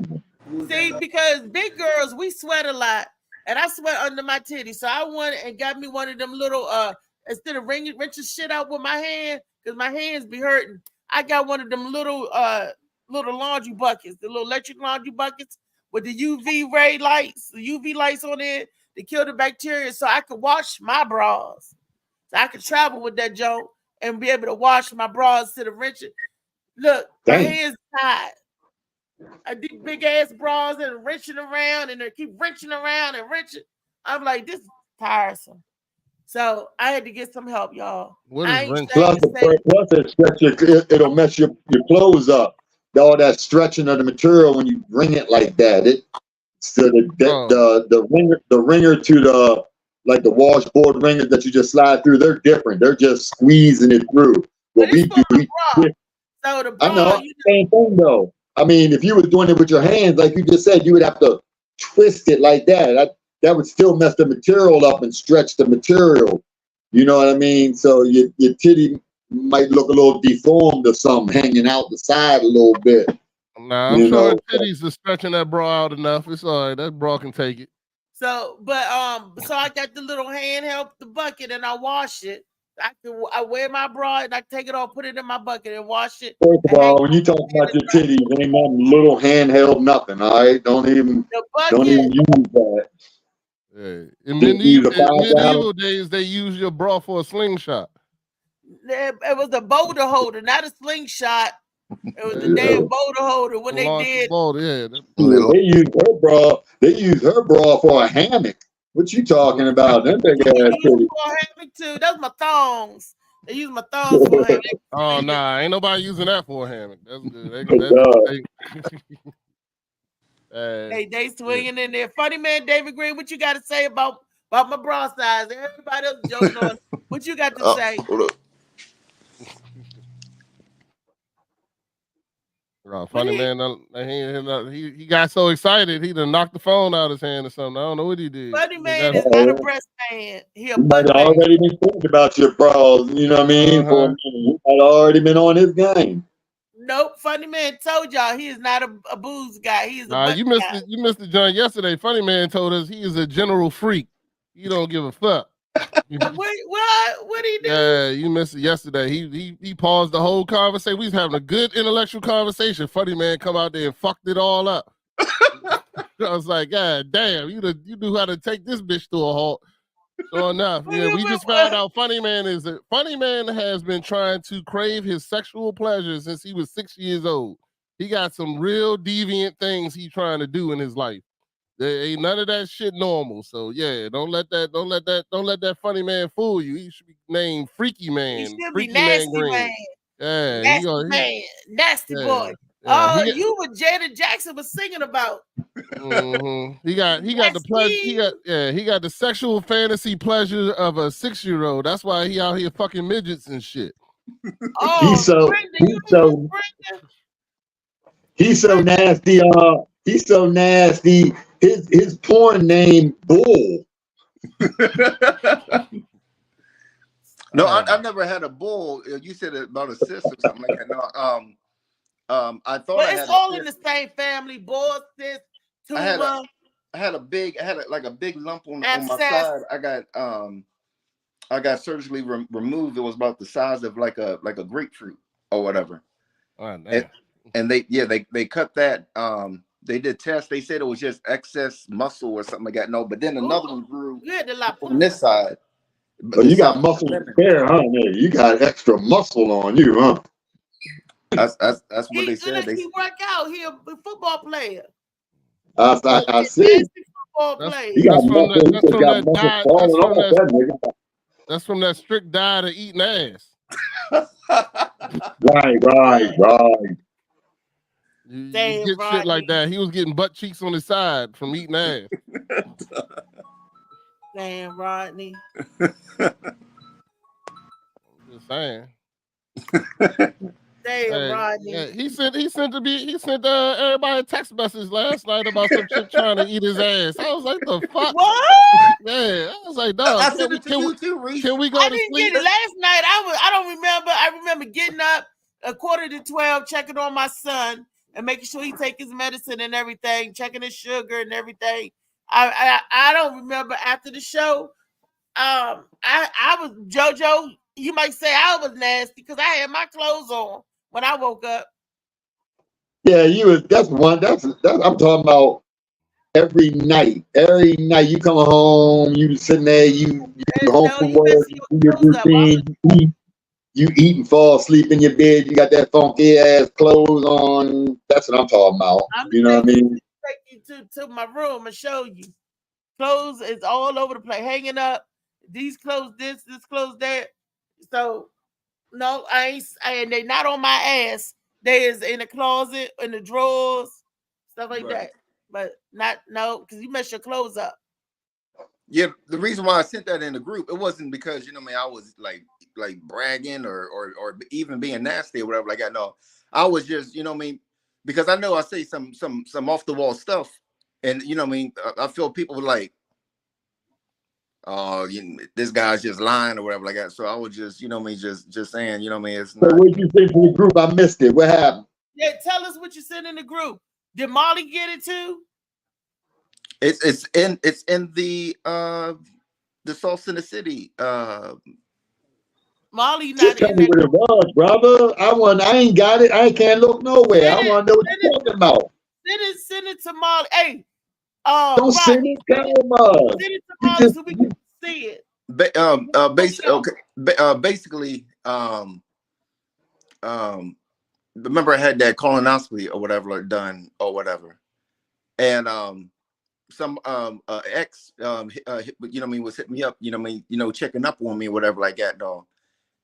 See, because big girls, we sweat a lot. And I sweat under my titties. So I went and got me one of them little, instead of wrenching shit out with my hand, because my hands be hurting, I got one of them little laundry buckets, the little electric laundry buckets with the UV ray lights, the UV lights on it to kill the bacteria so I could wash my bras. So I could travel with that joke and be able to wash my bras to the wrenching. Look, my hands tied. I do big ass bras and wrenching around and they keep wrenching around and wrenching. I'm like, this is tiresome. So I had to get some help, y'all. What is wrenching? Plus it'll mess your clothes up. All that stretching of the material when you wring it like that. The wringer to the washboard wringer that you just slide through, they're different. They're just squeezing it through. What we do, so the bra, I know, same thing though. I mean, if you were doing it with your hands, like you just said, you would have to twist it like that. That would still mess the material up and stretch the material. You know what I mean? So your titty might look a little deformed or something, hanging out the side a little bit. Nah, I'm sure titties are stretching that bra out enough. It's all right. That bra can take it. So, so I got the little handheld, the bucket, and I wash it. I wear my bra and I take it off, put it in my bucket and wash it. First of all, when you talk about your titties, ain't nothing little handheld nothing. All right, don't even use that. Yeah. In medieval days, they used your bra for a slingshot. It was a boulder holder, not a slingshot. It was a damn boulder holder. When they did, they used her bra for a hammock. What you talking about? Them big ass titties. Too. That's my thongs. They use my thongs for a hammock. Oh nah, ain't nobody using that for a hammock. That's good. They swinging in there. Funny man, David Green. What you got to say about my bra size? Everybody else joking on. What you got to say? Funny man, he got so excited he done knocked the phone out of his hand or something. I don't know what he did. Funny man is not a breast man. He a butt man. Already been thinking about your bras. You know what I mean? For a minute. He had already been on his game. Nope. Funny man told y'all he is not a booze guy. He is a you missed the joint yesterday. Funny man told us he is a general freak. He don't give a fuck. What he do? Yeah, you missed it yesterday. He paused the whole conversation. We was having a good intellectual conversation. Funny man come out there and fucked it all up. I was like, God damn, you knew how to take this bitch to a halt. Sure enough. Yeah, we just found out Funny Man has been trying to crave his sexual pleasure since he was 6 years old. He got some real deviant things he's trying to do in his life. There ain't none of that shit normal. So yeah, don't let that Funny Man fool you. He should be named Freaky Man. He should Freaky be Nasty Man. Man. Yeah, Nasty boy. Yeah, you what Janet Jackson was singing about. Mm-hmm. He got the pleasure. He got the sexual fantasy pleasure of a 6-year-old. That's why he out here fucking midgets and shit. Oh, He's so nasty. He's so nasty. His porn name Bull. No, I've never had a bull. You said about a sis or something like that. No, I thought Well, I it's had all in the same family. Bull, sis, tumor. I had a big lump on my side. I got surgically removed. It was about the size of like a grapefruit or whatever. Oh, damn. And they cut that. They did tests. They said it was just excess muscle or something like that. No, but then another one grew on this side. Oh, you got muscle there, huh? Man, you got extra muscle on you, huh? That's what they said. He work out. He a football player. I see. That's from that strict diet of eating ass. Right. You get shit like that. He was getting butt cheeks on his side from eating ass. Damn, Rodney. Just saying. Damn, Rodney. Yeah, he sent everybody a text message last night about some chick trying to eat his ass. I was like, the fuck? What? Yeah, I was like, dog. Can we go I to didn't sleep? get it last night. I don't remember. I remember getting up 11:45, checking on my son and making sure he take his medicine and everything, checking his sugar and everything. I don't remember after the show. I was JoJo. You might say I was nasty because I had my clothes on when I woke up. Yeah, you was. That's I'm talking about every night. Every night you come home, you sitting there, you home from work, you do your routine, you eat and fall asleep in your bed. You got that funky ass clothes on. That's what I'm talking about. You know what I mean? Take you to my room and show you. Clothes is all over the place, hanging up. These clothes, this clothes, that. So no, and they not on my ass. They is in the closet, in the drawers, stuff like that. But because you mess your clothes up. Yeah, the reason why I sent that in the group, it wasn't because I was like bragging or even being nasty or whatever like that. No, I was just because I know I say some off the wall stuff, and I feel people like, oh, this guy's just lying or whatever like that. So I was just just saying, it's not. So what you think in the group? I missed it. What happened? Yeah, tell us what you sent in the group. Did Molly get it too? It's in the Sauce in the City. Molly Just tell me what it was, brother. I ain't got it. I can't look nowhere. I want to know what you're talking about. Send it to Molly. Hey, don't send it to Molly. Send it to Molly so we can see it. Basically, remember I had that colonoscopy or whatever done or whatever, and some ex was hitting me up, checking up on me or whatever like that, dog.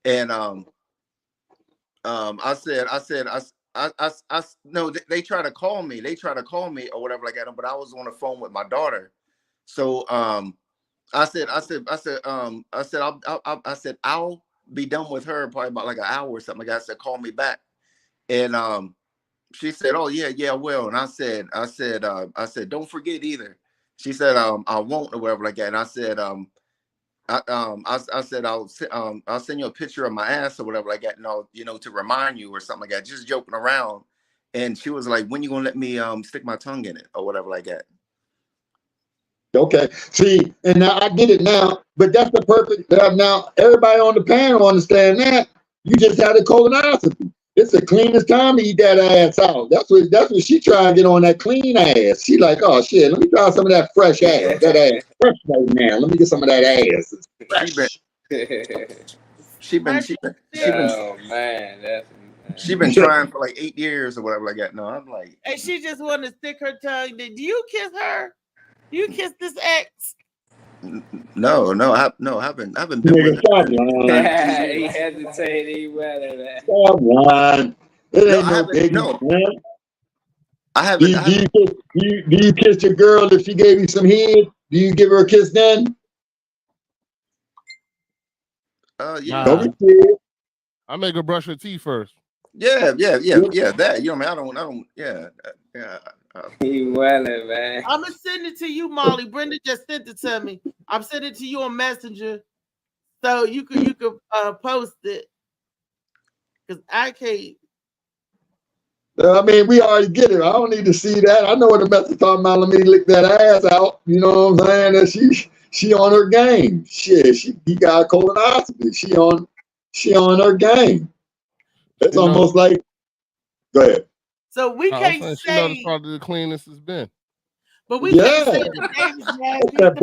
And I said no, they try to call me or whatever like that, but I was on the phone with my daughter. So I said I'll be done with her probably about like an hour or something like that. I said, call me back. And she said, oh yeah, I will. And I said, don't forget either. She said, I won't or whatever like that. And I said, I said I'll send you a picture of my ass or whatever like that, to remind you or something like that, just joking around. And she was like, when you gonna let me stick my tongue in it or whatever like that? Okay, see, and now I get it now, but that's the perfect. Now everybody on the panel understand that you just had a colonoscopy. It's the cleanest time to eat that ass out. That's what she trying to get on, that clean ass. She like, oh shit, let me try some of that fresh ass. That ass fresh right now. Let me get some of that ass. She been oh man, she been trying for like 8 years or whatever like that. No, I'm like, and she just wanted to stick her tongue. Did you kiss her? Do you kiss this ex? No, I haven't been with her. He hesitated. I haven't. Do you kiss your girl if she gave you some head? Do you give her a kiss then? Yeah. Don't be scared. I make her brush her teeth first. Yeah. That, you know, man. I don't. Yeah. He wildin', man. I'm gonna send it to you, Molly. Brenda just sent it to me. I'm sending it to you on Messenger, so you could post it because I can't. I mean, we already get it. I don't need to see that. I know what the message talking about. Let me lick that ass out. You know what I'm saying? That she on her game. Shit, he got a colonoscopy. She on her game. It's almost like. Go ahead. So we can't say. She noticed probably the cleanest it's been. But we can't say the Davis That's that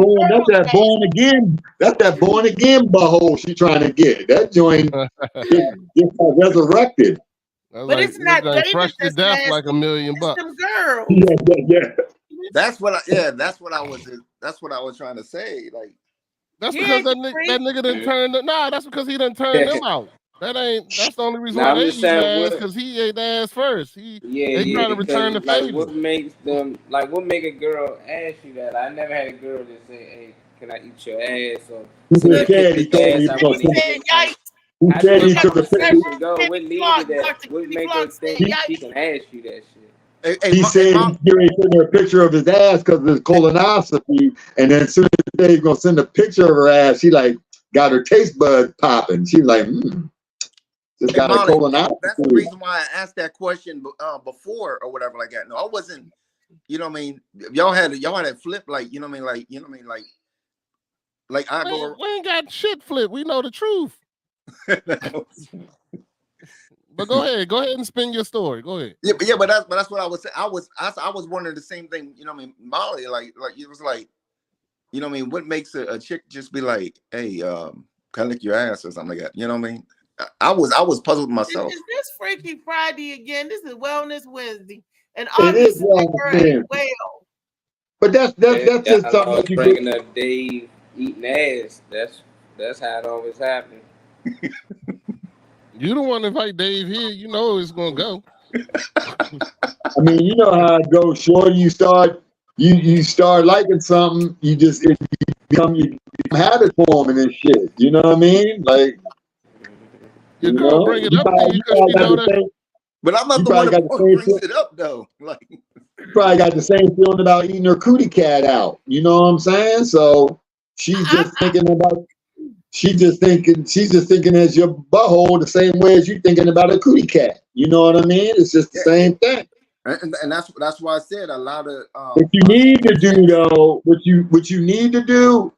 born again. That's that born again butthole she trying to get. That joint gets resurrected. But it's not Davis fresh to death like $1 million. Some girl. Yeah. That's what I was trying to say. Like that's because that nigga didn't turn. That's because he didn't turn them out. That's the only reason why they eat ass, because he ate ass first. They trying to return the favor. What makes them what make a girl ask you that? I never had a girl that say, "Hey, can I eat your ass?" Or he said he took a picture. What leads to that? What make her think she can ask you that shit? He said he sent her a picture of his ass because of his colonoscopy, and then as soon as he's gonna send a picture of her ass, she like got her taste buds popping. She's like, just got a colonoscopy. That's the reason why I asked that question before or whatever like that. No, I wasn't. You know what I mean? Y'all had that flip, like, you know what I mean? Like I go. We ain't got shit flip. We know the truth. But go ahead and spin your story. Go ahead. Yeah, but that's what I was saying. I was wondering the same thing. You know what I mean, Molly? Like it was like, you know what I mean? What makes a chick just be like, hey, can I lick your ass or something like that? You know what I mean? I was puzzled myself. Is this Freaky Friday again? This is Wellness Wednesday, and it is well. But that's just something that you bringing up Dave eating ass. That's how it always happens. You don't want to invite Dave here. You know it's gonna go. I mean, you know how it goes. Sure, you start liking something, you become habit forming and shit. You know what I mean? Like, you know, bring it up to you because you know that. But I'm not the one that brings it up though. Like, you probably got the same feeling about eating her cootie cat out. You know what I'm saying? So she's just thinking as your butthole the same way as you thinking about a cootie cat. You know what I mean? It's just the same thing. And that's why I said a lot of what you need to do though, what you need to do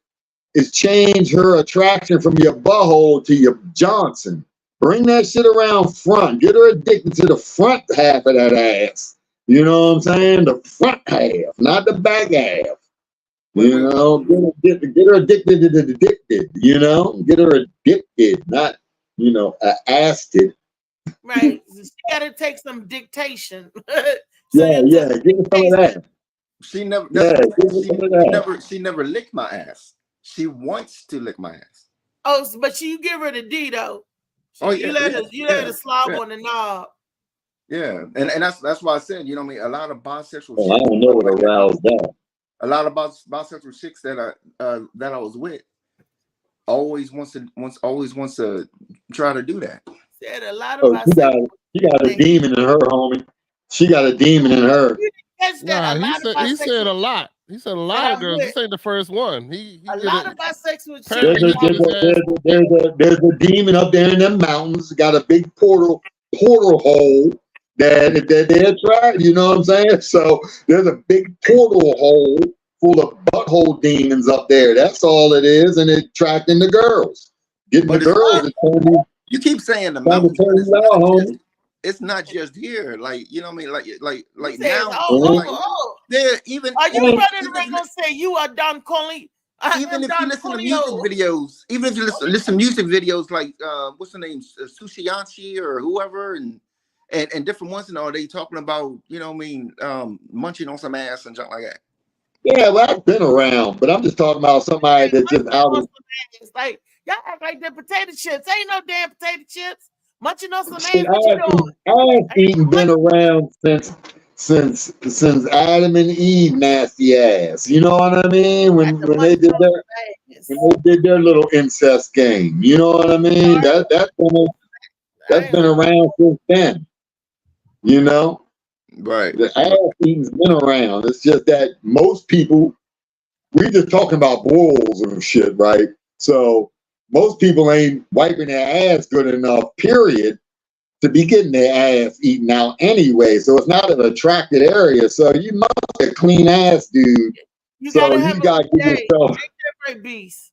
is change her attraction from your butthole to your Johnson. Bring that shit around front. Get her addicted to the front half of that ass. You know what I'm saying? The front half, not the back half. You know, get her addicted to the addicted. You know, get her addicted, not assed. Right. She got to take some dictation. Yeah. Give her some of that. She never licked my ass. She wants to lick my ass. Oh, but you give her the D though. You let her slob on the knob. Yeah, and that's why I said, you know what I mean, a lot of bisexual. I don't know what aroused that. A lot of bisexual chicks that I was with always wants to try to do that. Said a lot of she got a demon in her, homie. She got a demon in her. He said a lot. He said a lot of girls. This ain't the first one. A lot of bisexual chicks. There's a demon up there in them mountains. Got a big portal hole that they attract. You know what I'm saying? So there's a big portal hole full of butthole demons up there. That's all it is, and it's attracting the girls. Getting the girls. You keep saying the mountains. It's not just here, like, you know what I mean, like now. Even are you running around and say you are Don Conley? Even if you listen to music videos, even if you listen to music videos, like what's the name, Sushi Yanchi or whoever, and different ones, they talking about, you know what I mean, munching on some ass and junk like that. Yeah, well, I've been around, but I'm just talking about somebody that's just out of. Like y'all act like they're potato chips. Ain't no damn potato chips. Munching on some ass. What you doing? Ass eating been around since Adam and Eve nasty ass. You know what I mean? When they did their little incest game. You know what I mean? That's That's been around since then. You know, Right. the ass eating's been around. It's just that most people, we just talking about bulls and shit, right? So most people ain't wiping their ass good enough, period, to be getting their ass eaten out anyway. So it's not an attracted area. So you must be a clean ass dude. You So gotta you have a got to give bidet. yourself. Ain't that right, Beast?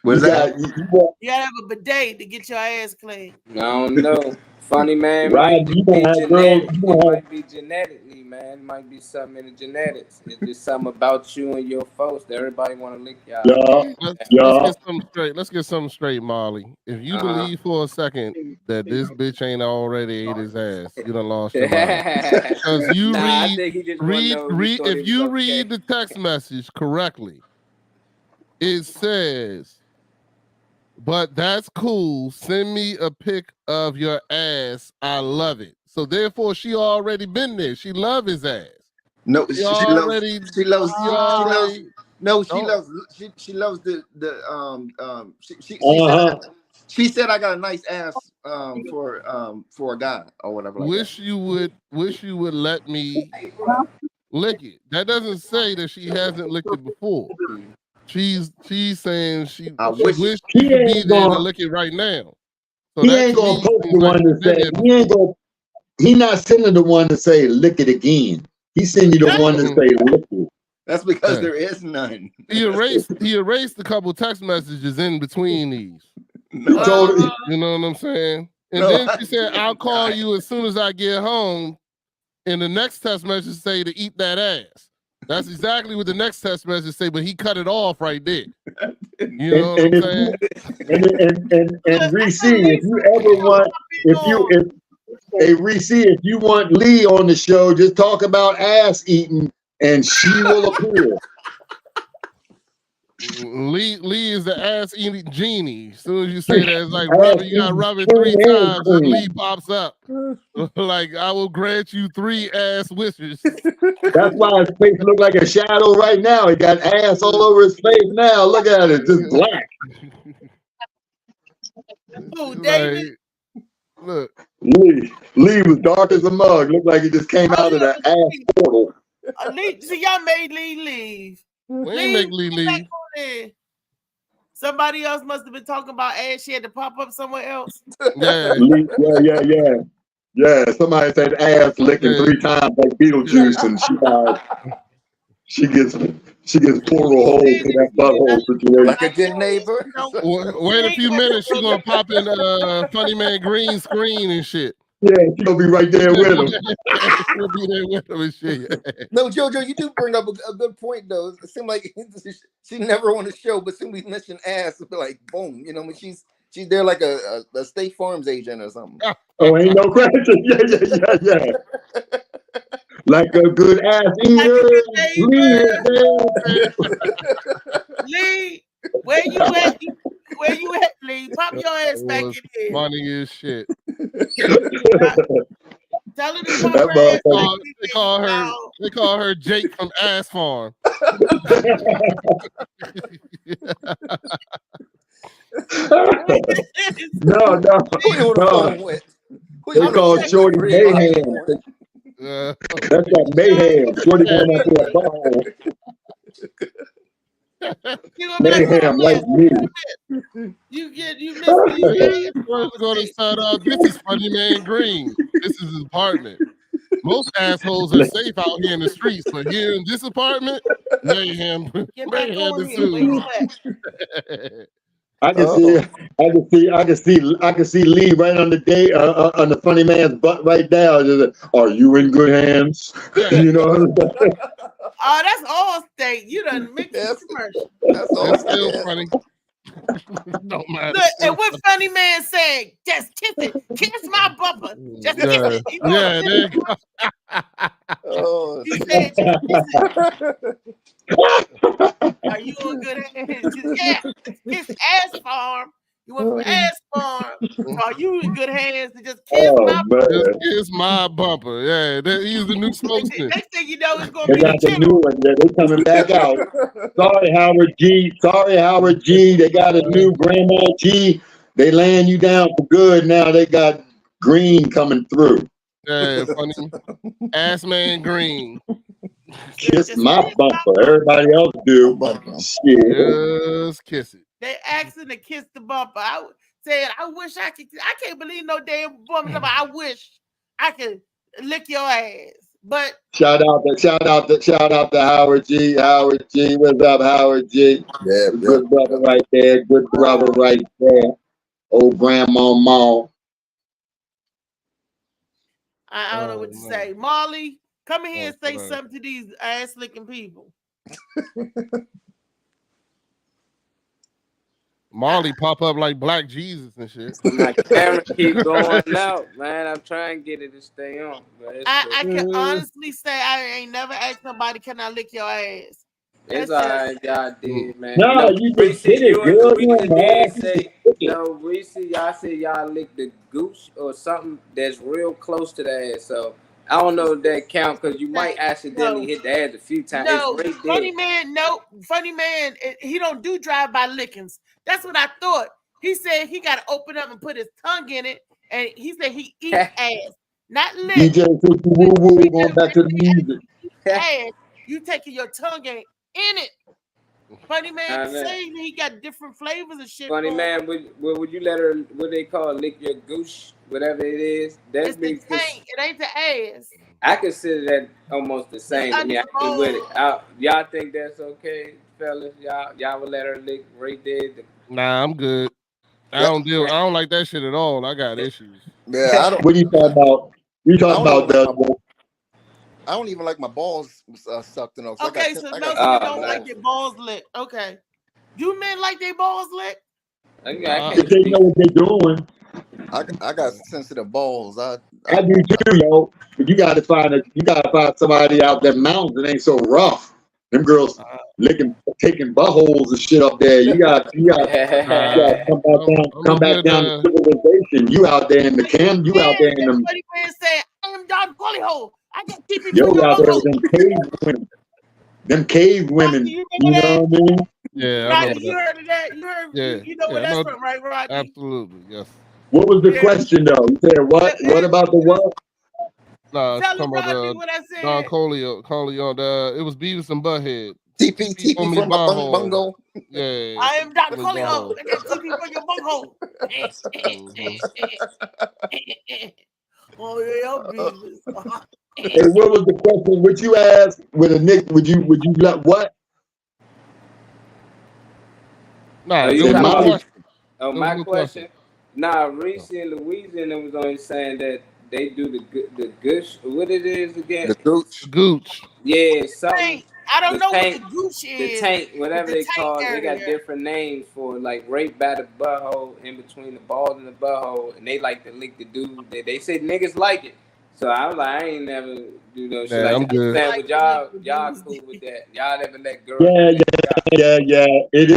What's You that? got you You gotta have a bidet to get your ass clean. I don't know. Funny man Right, might you be gonna have girls. genetic. You It gonna have might be genetically, man. It might be something in the genetics. It's just something about you and your folks that everybody want to lick y'all. yeah, Let's yeah. get something straight. Let's get something straight, Molly. If you believe for a second that this bitch ain't already ate his ass, you done lost your mind. Because you Nah, I think he just wanna know if you thought it if was you okay. read the text message correctly, it says, "But that's cool. Send me a pic of your ass. I love it." So therefore, she already been there. She love his ass. No, She she already. loves. She loves. She She loves. already. No, she Oh, loves. She loves the. She said. She said I got a nice ass for a guy or whatever like that. wish you would let me lick it. That doesn't say that she hasn't licked it before. She's saying she wish- wish He she could be ain't there to gonna- lick it right now. So He that ain't to gonna me post seems the like one she's to been say. there He ain't gonna. He not sending the one to say lick it again. He send you the one to say lick it. That's because Yeah. there is none. He erased a couple text messages in between these. No, Told You know what I'm saying? And No, then she said, "I'll call you as soon as I get home." And the next text message say to eat that ass. That's exactly what the next text message say, but he cut it off right there. You know what I'm if saying? and Reese, if you ever want, Reese, if you want Lee on the show, just talk about ass eating, and she will appear. Lee is the ass eating genie. As soon as you say that, it's like Ass rub it. You gotta eating rub it king 3 and times, and queen. Lee pops up. Like, I will grant you 3 ass wishes. That's why his face look like a shadow right now. He got ass all over his face now. Look at it, just black. Who, David? Look, Lee was dark as a mug. Looked like he just came out of the ass portal. See, y'all made Lee leave. We ain't make Lee leave. Somebody else must have been talking about ass. She had to pop up somewhere else. Yeah. Yeah, somebody said ass licking 3 times like Beetlejuice, and she gets portal holes in that butthole situation. like a good neighbor. Wait a few minutes, she's gonna pop in Funny Man Green screen and shit. Yeah, she's gonna be right there with him. She'll be there with him and shit. No, JoJo, you do bring up a good point though. It seemed like she never on the show, but soon we mention ass, it'll be like boom. You know, when she's there like a State Farms agent or something. Oh, ain't no question. Yeah. Like a good ass eater. Lee, where you at? Where you at, Lee? Pop your ass back in here. Funny as shit. Tell her to pop her ass back in here. They call her Jake from Ass Farm. No. They call Shorty Mayhem. That's that mayhem. Shorty going up to a ball. Mayhem like me. You missed We're going to start off. This is Funny Man Green. This is his apartment. Most assholes are safe out here in the streets, but here in this apartment, mayhem ensues. I can see Lee right on the funny man's butt right now. Are you in good hands? You know. Oh, that's all state. You done mixed the commercial. That's all. It's still funny. Don't matter. Look, and what Funny Man said, just kiss my bumper. Just kiss it. Yeah, there you go. Oh, you said, just kiss it. Are you in good hands? Yeah, kiss Ass Farm. You went from Ass Farm. Are you in good hands to just kiss my bumper? Just kiss my bumper. Yeah, he's the new spokesman. Next thing you know, it's going They to be got the new one. Yeah, they coming back out. Sorry, Howard G. They got a new Grandma G. They laying you down for good. Now they got green coming through. Yeah, funny. Ass man green. Kiss my bumper. Everybody else do. Shit. Just kiss it. They asking to kiss the bumper. I said, I wish I could. I can't believe no damn woman. I wish I could lick your ass. But shout out to Howard G. Howard G. What's up, Howard G? Yeah, good brother right there. Good brother right there. Old grandma Ma. I don't know what to say. Marley, come in here and say something to these ass licking people. Marley pop up like Black Jesus and shit. My camera keep going out, man. I'm trying to get it to stay on. But I can honestly say I ain't never asked nobody, can I lick your ass? It's all right, y'all did, man. No, you just did it, girl. We see y'all say y'all lick the gooch or something that's real close to the ass. So I don't know if that count because you might accidentally hit the ass a few times. No, it's right funny man. No, funny man. He don't do drive-by lickings. That's what I thought. He said he got to open up and put his tongue in it, and he said he eats ass, not lick. DJ woo woo going back to the music. Ass, you taking your tongue in it. Funny man saying he got different flavors and shit. Funny man, would you let her, what they call lick your gooch, whatever it is? That's it's the tank. It ain't the ass. I consider that almost the same. I mean, I with it. Y'all think that's okay, fellas? Y'all would let her lick right there? Nah, I'm good. I don't like that shit at all. I got issues. Yeah, I don't. What are you talking about? You talking about the? I don't even like my balls sucked in. Okay, so you don't like your balls licked. Okay. Do men like their balls licked? If they know what they're doing. I got sensitive balls. I do too, yo. But you gotta find somebody out there mountains that ain't so rough. Them girls taking buttholes and shit up there. You got come back down to civilization. You out there in the camp. You out there in them. Somebody say, I am Don Hole. I got TP. Yo, out there with them cave women. Them cave women. You know what I mean? Yeah, Rodney, you heard of that? You heard? Yeah, you know where that's from, right, Rodney? Absolutely, yes. What was the question though? You said what? What about the what? No, tell him, Rodney, what I said. Don Corleone. It was Beavis and Butthead. TP from my bungo. Yeah. I am Don Corleone. I got TP from your bunghole. Oh yeah, Beavis. Hey, what was the question? What you asked with a Nick? Would you let what? Nah, my question. Nah, Reese in Louisiana was only saying that they do the gooch. What it is again? The gooch. Gooch. Yeah, something. I don't know what the gooch is. The tank, whatever they call it, they got different names for like right by the butthole, in between the balls and the butthole, and they like to lick the dude. They say niggas like it. So I was like, I ain't never do no shit. I'm good. But y'all cool with that. Y'all never let girls. Yeah. It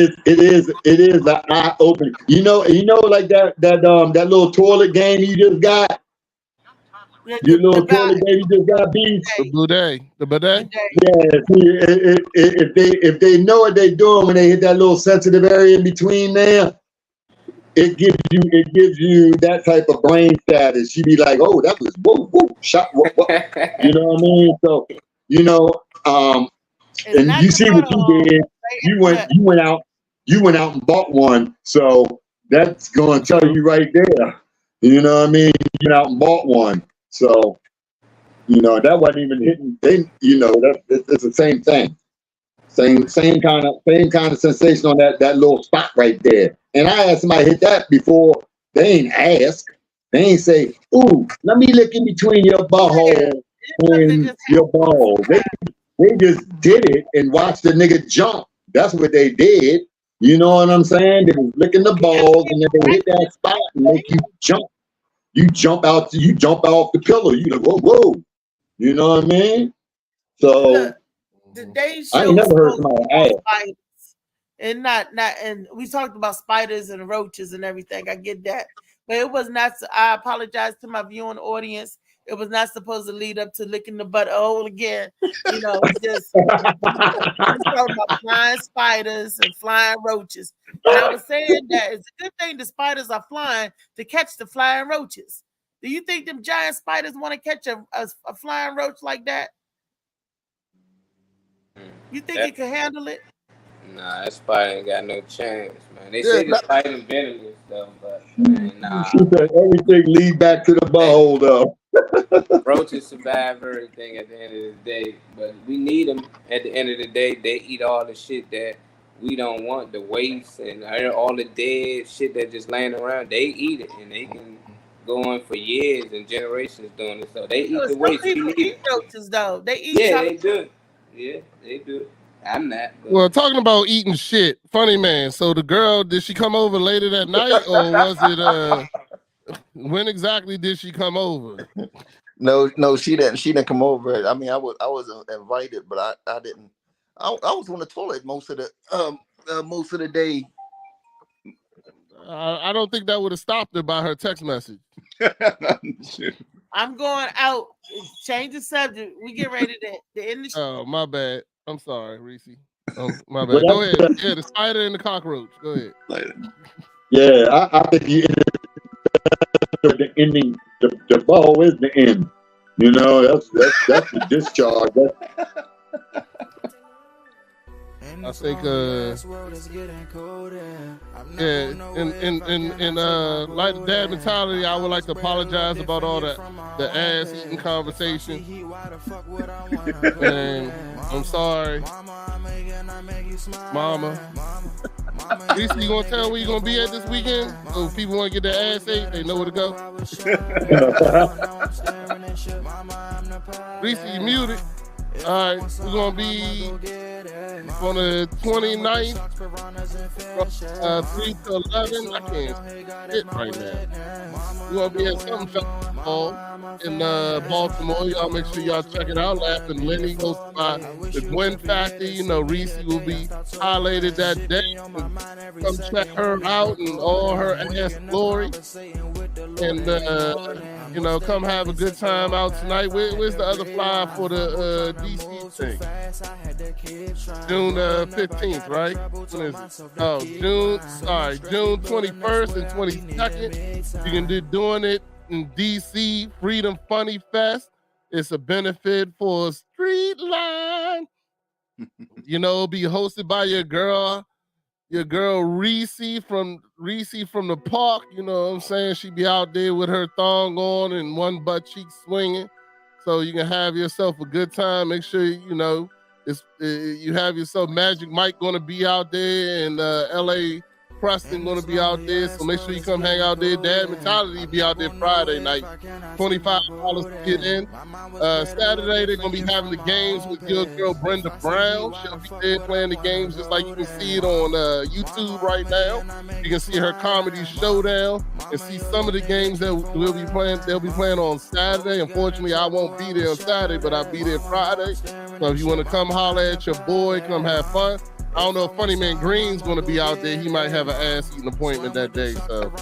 is an eye opening. You know, like that little toilet game you just got. Your little toilet game you just got, beat. The bidet. Yeah. If they know what they're doing when they hit that little sensitive area in between there. It gives you that type of brain status. You be like, oh, that was whoa, shot. Whoa. You know what I mean? So, and you see what you did. You went out and bought one. So that's going to tell you right there. You know what I mean? You went out and bought one. So, that wasn't even hitting. It's the same thing. Same kind of sensation on that little spot right there. And I had somebody hit that before. They ain't ask. They ain't say, "Ooh, let me look in between your butthole and your balls." They just did it and watched the nigga jump. That's what they did. You know what I'm saying? They was licking the balls and then they hit that spot and make you jump. You jump out the pillow. You like, whoa. You know what I mean? So I ain't never heard somebody ask. And and we talked about spiders and roaches and everything. I get that, but it was not. I apologize to my viewing audience. it was not supposed to lead up to licking the butthole again. You know, it's just talking about flying spiders and flying roaches. And I was saying that it's a good thing the spiders are flying to catch the flying roaches. Do you think them giant spiders want to catch a flying roach like that? You think it can handle it? Nah, that spider ain't got no chance, man. They say the spider venomous though, but man, nah. Everything lead back to the butthole though. Roaches survive everything at the end of the day, but we need them at the end of the day. They eat all the shit that we don't want, the waste and all the dead shit that just laying around. They eat it, and they can go on for years and generations doing it. So they eat the waste. People eat roaches though. They eat. Yeah, they do. Yeah, they do. I'm not. Well, talking about eating shit, funny man. So the girl, did she come over later that night, or was it? When exactly did she come over? No, she didn't. She didn't come over. I mean, I was invited, but I didn't. I was on the toilet most of the day. I don't think that would have stopped her by her text message. I'm going out. Change the subject. We get ready to end the show. Oh, my bad. I'm sorry, Reese. Oh, my bad. Go ahead. Yeah, the spider and the cockroach. Go ahead. Yeah, I think the ending. The ball is the end. You know, that's the discharge. I think in like the dad mentality, I would like to apologize about all the ass eating conversation. And I'm sorry, Mama. Reese, you gonna tell where you gonna be at this weekend? So if people want to get their ass ate, they know where to go. Reese, you muted. All right, we're gonna be on the 29th, 3 to 11. I can't hit right now. We're gonna be at some festival in Baltimore. Y'all make sure y'all check it out. Laughing Lenny hosted by the Gwen Factor. You know, Reese will be highlighted that day. Come check her out and all her ass glory. And you know, come have a good time out tonight. Where's the other flyer for the DC thing? June 15th, right? When is it? Oh, June 21st and 22nd. You can do doing it in DC Freedom Funny Fest. It's a benefit for Streetline. You know, it'll be hosted by your girl Reese from the park. You know what I'm saying? She be out there with her thong on and one butt cheek swinging. So you can have yourself a good time. Make sure, you know, you have yourself. Magic Mike going to be out there, and LA Preston going to be out there. So make sure you come hang out there. Dad Mentality be out there Friday night. $25 to get in. Saturday, they're going to be having the games with your girl Brenda Brown. She'll be there playing the games just like you can see it on YouTube right now. You can see her comedy showdown and see some of the games that we'll be playing. They'll be playing on Saturday. Unfortunately, I won't be there on Saturday, but I'll be there Friday. So if you want to come holler at your boy, come have fun. I don't know if Funny Man Green's going to be out there. He might have an ass-eating appointment that day. So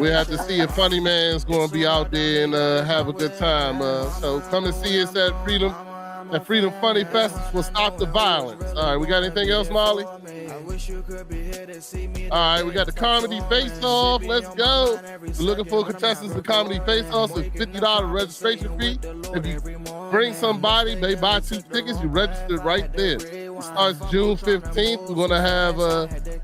we have to see if Funny Man's going to be out there and have a good time. So come and see us at Freedom Funny Fest will stop the violence. All right, we got anything else, Molly? All right, we got the Comedy Face-Off. Let's go. We're looking for contestants for Comedy Face-Off. It's $50 registration fee. If you bring somebody, they buy 2 tickets, you register right there. It starts June 15th. We're going to have,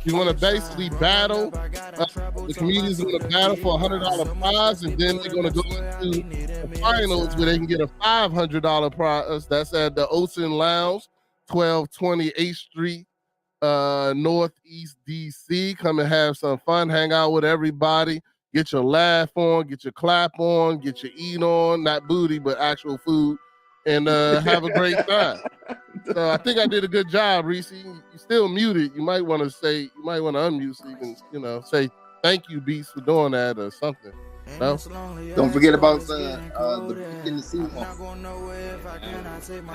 you're going to basically battle. The comedians are going to battle for a $100 prize, and then they're going to go into the finals where they can get a $500 prize. That's at the Ocean Lounge, 1220 8th Street, Northeast DC. Come and have some fun, hang out with everybody, get your laugh on, get your clap on, get your eat on, not booty, but actual food, and have a great time. So I think I did a good job, Reese. You still muted. You might want to unmute so you can, you know, say thank you, Beast, for doing that or something. No? Don't forget about the in the scene. That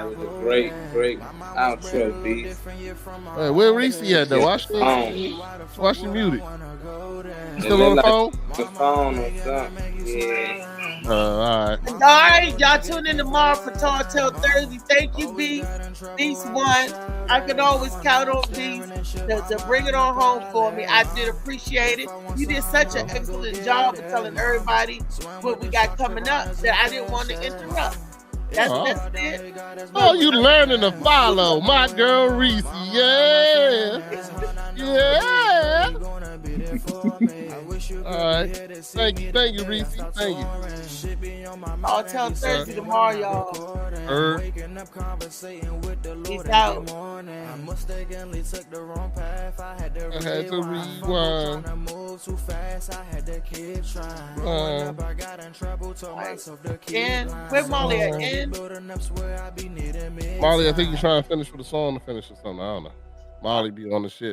was a great outro, Beast. Hey, where Reese at though? Watch the music. Still on the phone? The phone or something. Yeah. All right. All right, y'all tune in tomorrow for Tall Tale Thursday. Thank you, Beast. Beast won. I could always count on Beast to bring it on home for me. I did appreciate it. You did such an excellent job of telling everybody what we got coming up that I didn't want to interrupt. That's it. Oh, you learning to follow my girl Reese. Yeah. Yeah. All right. Thank you, Reese. Thank you. I'll tell Thursday tomorrow, y'all. Peace out. I had to rewind. And where Molly at? Molly, I think you're trying to finish with a song to finish or something. I don't know. Molly be on the shit.